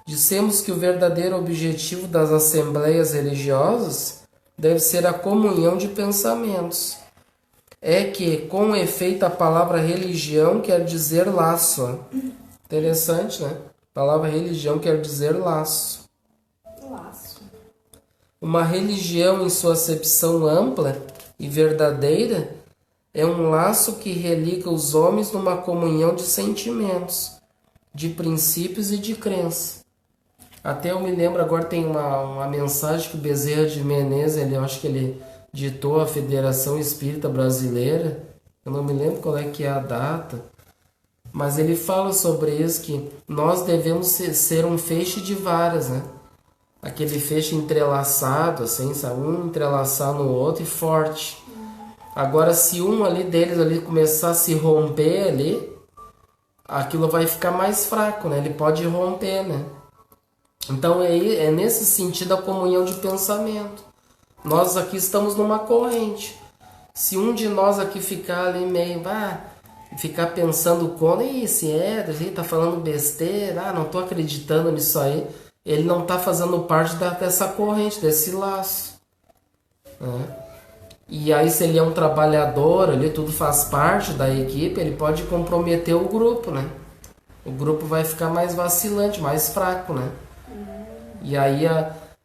Dissemos que o verdadeiro objetivo das assembleias religiosas deve ser a comunhão de pensamentos. É que, com efeito, a palavra religião quer dizer laço. Interessante, né? A palavra religião quer dizer laço. Uma religião, em sua acepção ampla e verdadeira, é um laço que religa os homens numa comunhão de sentimentos, de princípios e de crença. Até eu me lembro, agora tem uma mensagem que o Bezerra de Menezes, eu acho que ele ditou à Federação Espírita Brasileira, eu não me lembro qual é que é a data, mas ele fala sobre isso, que nós devemos ser um feixe de varas, né? Aquele feixe entrelaçado, assim, sabe? Um entrelaçar no outro e forte. Agora, se um deles ali começar a se romper ali, aquilo vai ficar mais fraco, né? Ele pode romper, né? Então é nesse sentido a comunhão de pensamento. Nós aqui estamos numa corrente. Se um de nós aqui ficar ali meio, ficar pensando como, esse Éder tá falando besteira, não tô acreditando nisso aí, ele não tá fazendo parte dessa corrente, desse laço, né? E aí, se ele é um trabalhador, ali tudo faz parte da equipe, ele pode comprometer o grupo, né? O grupo vai ficar mais vacilante, mais fraco, né? E aí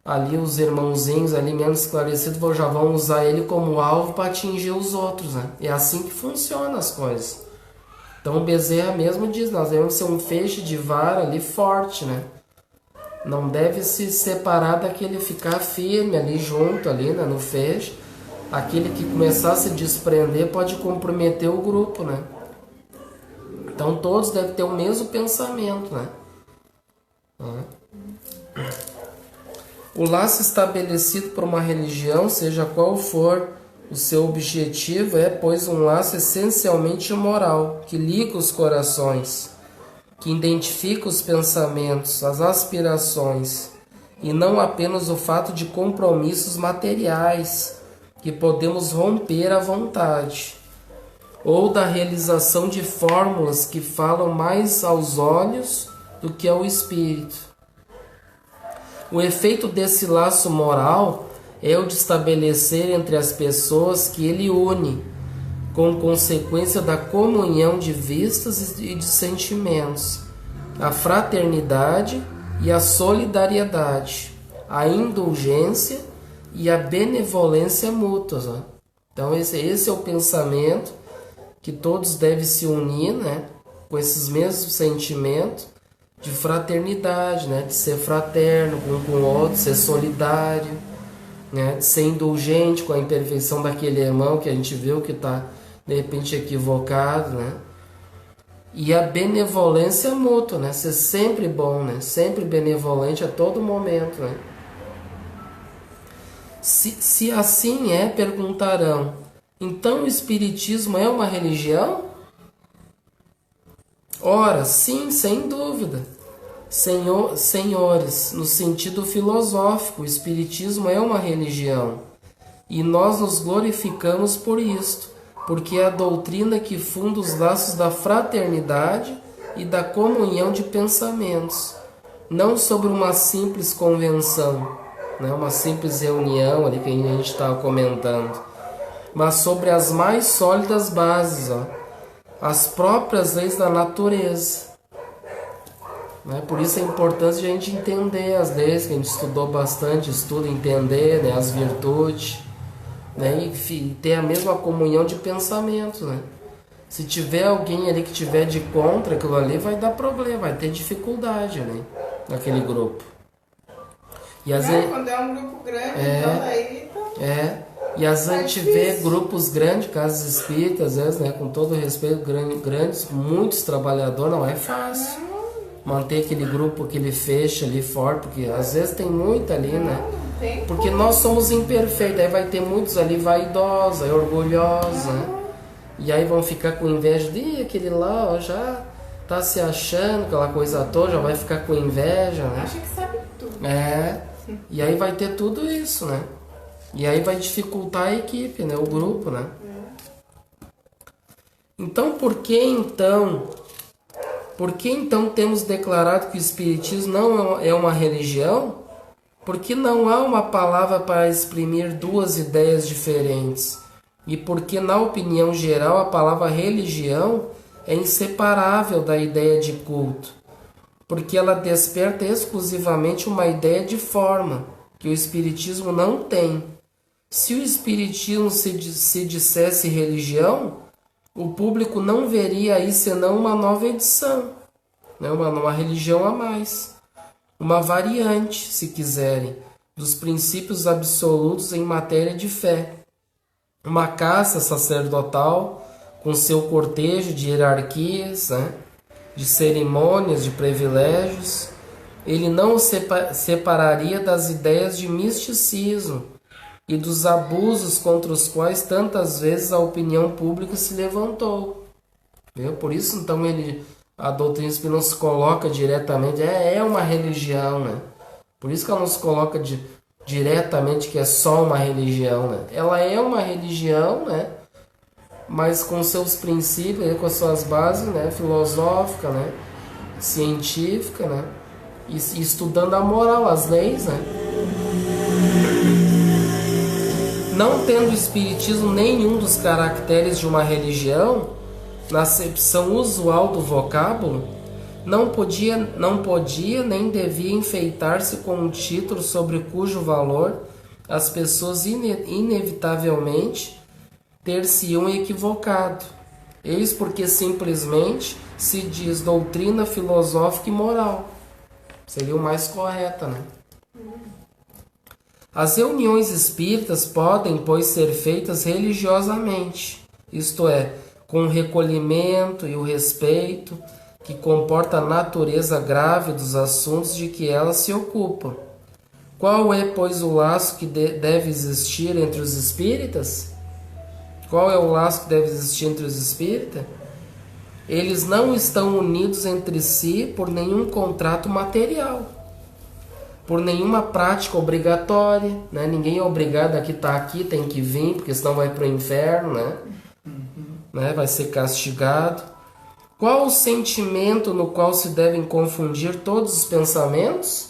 ali os irmãozinhos ali menos esclarecidos já vão usar ele como alvo para atingir os outros, né? É assim que funcionam as coisas. Então o Bezerra mesmo diz, nós devemos ser um feixe de vara ali forte, né? Não deve se separar daquele, ficar firme ali junto ali, né, no feixe. Aquele que começar a se desprender pode comprometer o grupo, né? Então todos devem ter o mesmo pensamento, né? O laço estabelecido por uma religião, seja qual for o seu objetivo, é, pois, um laço essencialmente moral, que liga os corações, que identifica os pensamentos, as aspirações, e não apenas o fato de compromissos materiais que podemos romper à vontade, ou da realização de fórmulas que falam mais aos olhos do que ao espírito. O efeito desse laço moral é o de estabelecer entre as pessoas que ele une, com consequência da comunhão de vistas e de sentimentos, a fraternidade e a solidariedade, a indulgência e a benevolência mútuas. Né? Então esse é o pensamento que todos devem se unir, né? Com esses mesmos sentimentos de fraternidade, né? De ser fraterno um com o outro, ser solidário, né? De ser indulgente com a imperfeição daquele irmão que a gente viu que está de repente equivocado, né? E a benevolência mútua, né? Ser sempre bom, né? Sempre benevolente a todo momento, né? Se assim é, perguntarão, então o Espiritismo é uma religião? Ora, sim, sem dúvida. Senhores, no sentido filosófico, o Espiritismo é uma religião. E nós nos glorificamos por isto, porque é a doutrina que funda os laços da fraternidade e da comunhão de pensamentos, não sobre uma simples convenção, né, uma simples reunião ali que a gente estava comentando, mas sobre as mais sólidas bases, as próprias leis da natureza. Né? Por isso a importância de a gente entender as leis, que a gente estudou bastante, estuda entender, né, as virtudes, né, e ter a mesma comunhão de pensamentos. Né? Se tiver alguém ali que tiver de contra aquilo ali, vai dar problema, vai ter dificuldade ali naquele grupo. E quando é um grupo grande, então daí... E às vezes a gente vê grupos grandes, casas espíritas, às vezes, né, com todo respeito, grandes, muitos trabalhadores, não é fácil manter aquele grupo, aquele fecho ali forte, porque às vezes tem muito ali, né? Porque nós somos imperfeitos, aí vai ter muitos ali vaidosos, orgulhosos, né? E aí vão ficar com inveja de aquele lá, já tá se achando, aquela coisa toda, já vai ficar com inveja, né? Acha que sabe tudo. E aí vai ter tudo isso, né? E aí vai dificultar a equipe, né? O grupo, né? Então, por que então temos declarado que o Espiritismo não é uma religião? Porque não há uma palavra para exprimir duas ideias diferentes. E porque, na opinião geral, a palavra religião é inseparável da ideia de culto. Porque ela desperta exclusivamente uma ideia de forma, que o Espiritismo não tem. Se o Espiritismo se dissesse religião, o público não veria aí senão uma nova edição, né? uma religião a mais, uma variante, se quiserem, dos princípios absolutos em matéria de fé. Uma casta sacerdotal com seu cortejo de hierarquias, né? De cerimônias, de privilégios. Ele não separaria das ideias de misticismo e dos abusos contra os quais tantas vezes a opinião pública se levantou. Viu? Por isso, então, a doutrina espírita não se coloca diretamente, é uma religião, né? Por isso que ela não se coloca diretamente que é só uma religião, né? Ela é uma religião, né? mas com seus princípios, com as suas bases, né, filosófica, né, científica, né, e estudando a moral, as leis, né. Não tendo o espiritismo nenhum dos caracteres de uma religião, na acepção usual do vocábulo, não podia nem devia enfeitar-se com um título sobre cujo valor as pessoas inevitavelmente ter-se-iam equivocado. Eis porque simplesmente se diz doutrina filosófica e moral. Seria o mais correta, né? As reuniões espíritas podem, pois, ser feitas religiosamente, isto é, com o recolhimento e o respeito que comporta a natureza grave dos assuntos de que elas se ocupam. Qual é, pois, o laço que deve existir entre os espíritas? Qual é o laço que deve existir entre os espíritas? Eles não estão unidos entre si por nenhum contrato material, por nenhuma prática obrigatória, né? Ninguém é obrigado a que está aqui, tem que vir, porque senão vai para o inferno, né? Vai ser castigado. Qual o sentimento no qual se devem confundir todos os pensamentos?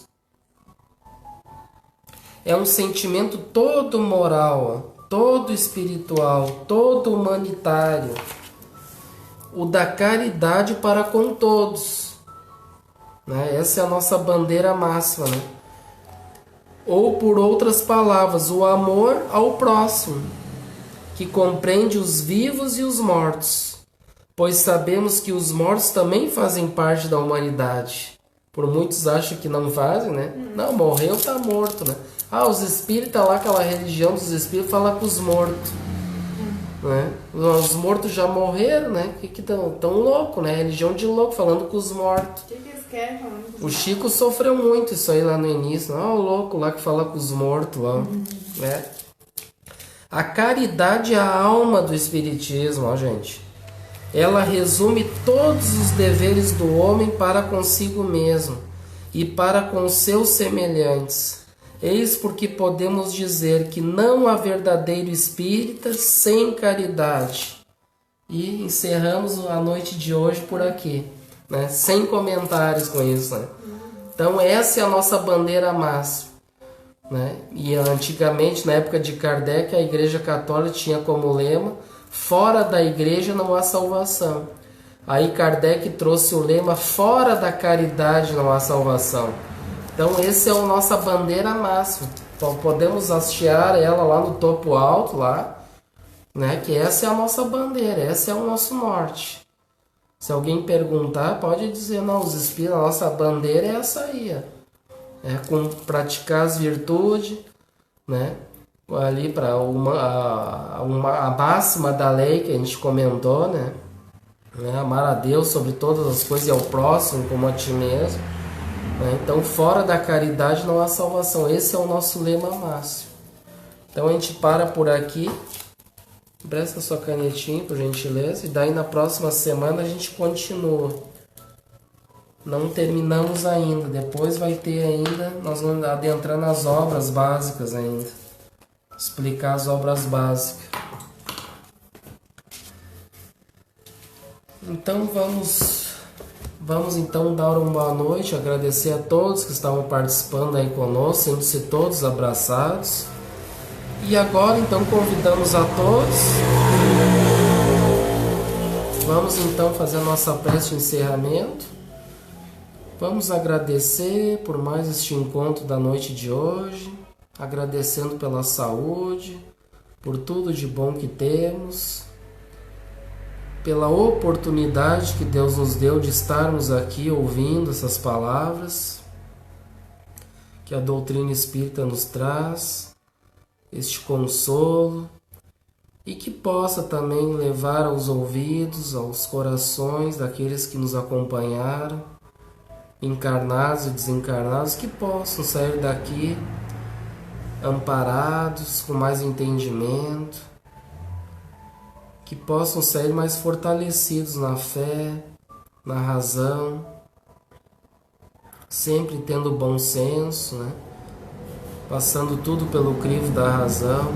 É um sentimento todo moral, todo espiritual, todo humanitário, o da caridade para com todos, né? Essa é a nossa bandeira máxima, né? Ou, por outras palavras, o amor ao próximo, que compreende os vivos e os mortos, pois sabemos que os mortos também fazem parte da humanidade. Por muitos acham que não fazem, né? Não, morreu, tá morto, né? Ah, os espíritas lá, aquela religião dos espíritos, fala com os mortos, né? Os mortos já morreram, né? Que tão louco, né? Religião de louco, falando com os mortos. O que eles querem falando com O Chico sofreu muito isso aí lá no início. Ah, o louco lá que fala com os mortos lá, né? A caridade é a alma do espiritismo, ó, gente. Ela resume todos os deveres do homem para consigo mesmo e para com seus semelhantes. Eis porque podemos dizer que não há verdadeiro espírita sem caridade. E encerramos a noite de hoje por aqui, né? Sem comentários com isso, né? Então essa é a nossa bandeira máxima, né? E antigamente, na época de Kardec, a Igreja Católica tinha como lema: fora da igreja não há salvação. Aí Kardec trouxe o lema: fora da caridade não há salvação. Então essa é a nossa bandeira máxima. Então, podemos hastear ela lá no topo alto, lá, né? Que essa é a nossa bandeira, esse é o nosso norte. Se alguém perguntar, pode dizer: não, os espíritos, a nossa bandeira é essa aí, ó. É com praticar as virtudes, né? Ali para a máxima da lei que a gente comentou, né? Amar a Deus sobre todas as coisas e ao próximo como a ti mesmo, né? Então, fora da caridade não há salvação. Esse é o nosso lema máximo. Então a gente para por aqui. Presta sua canetinha, por gentileza, e daí na próxima semana a gente continua. Não terminamos ainda, depois vai ter ainda, nós vamos adentrar nas obras básicas ainda. Explicar as obras básicas. Então vamos então dar uma boa noite, agradecer a todos que estavam participando aí conosco, sendo-se todos abraçados. E agora então convidamos a todos. Vamos então fazer a nossa prece de encerramento. Vamos agradecer por mais este encontro da noite de hoje, agradecendo pela saúde, por tudo de bom que temos, pela oportunidade que Deus nos deu de estarmos aqui ouvindo essas palavras que a doutrina espírita nos traz, este consolo, e que possa também levar aos ouvidos, aos corações daqueles que nos acompanharam, encarnados e desencarnados, que possam sair daqui amparados, com mais entendimento, que possam sair mais fortalecidos na fé, na razão, sempre tendo bom senso, né? Passando tudo pelo crivo da razão,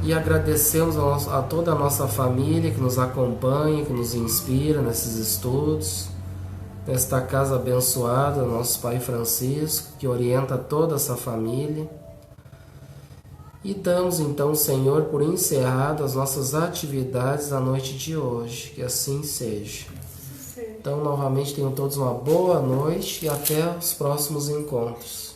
E agradecemos a toda a nossa família que nos acompanha, que nos inspira nesses estudos, nesta casa abençoada, nosso Pai Francisco, que orienta toda essa família. E damos então, Senhor, por encerrado as nossas atividades da noite de hoje, que assim seja. Então, novamente, tenham todos uma boa noite e até os próximos encontros.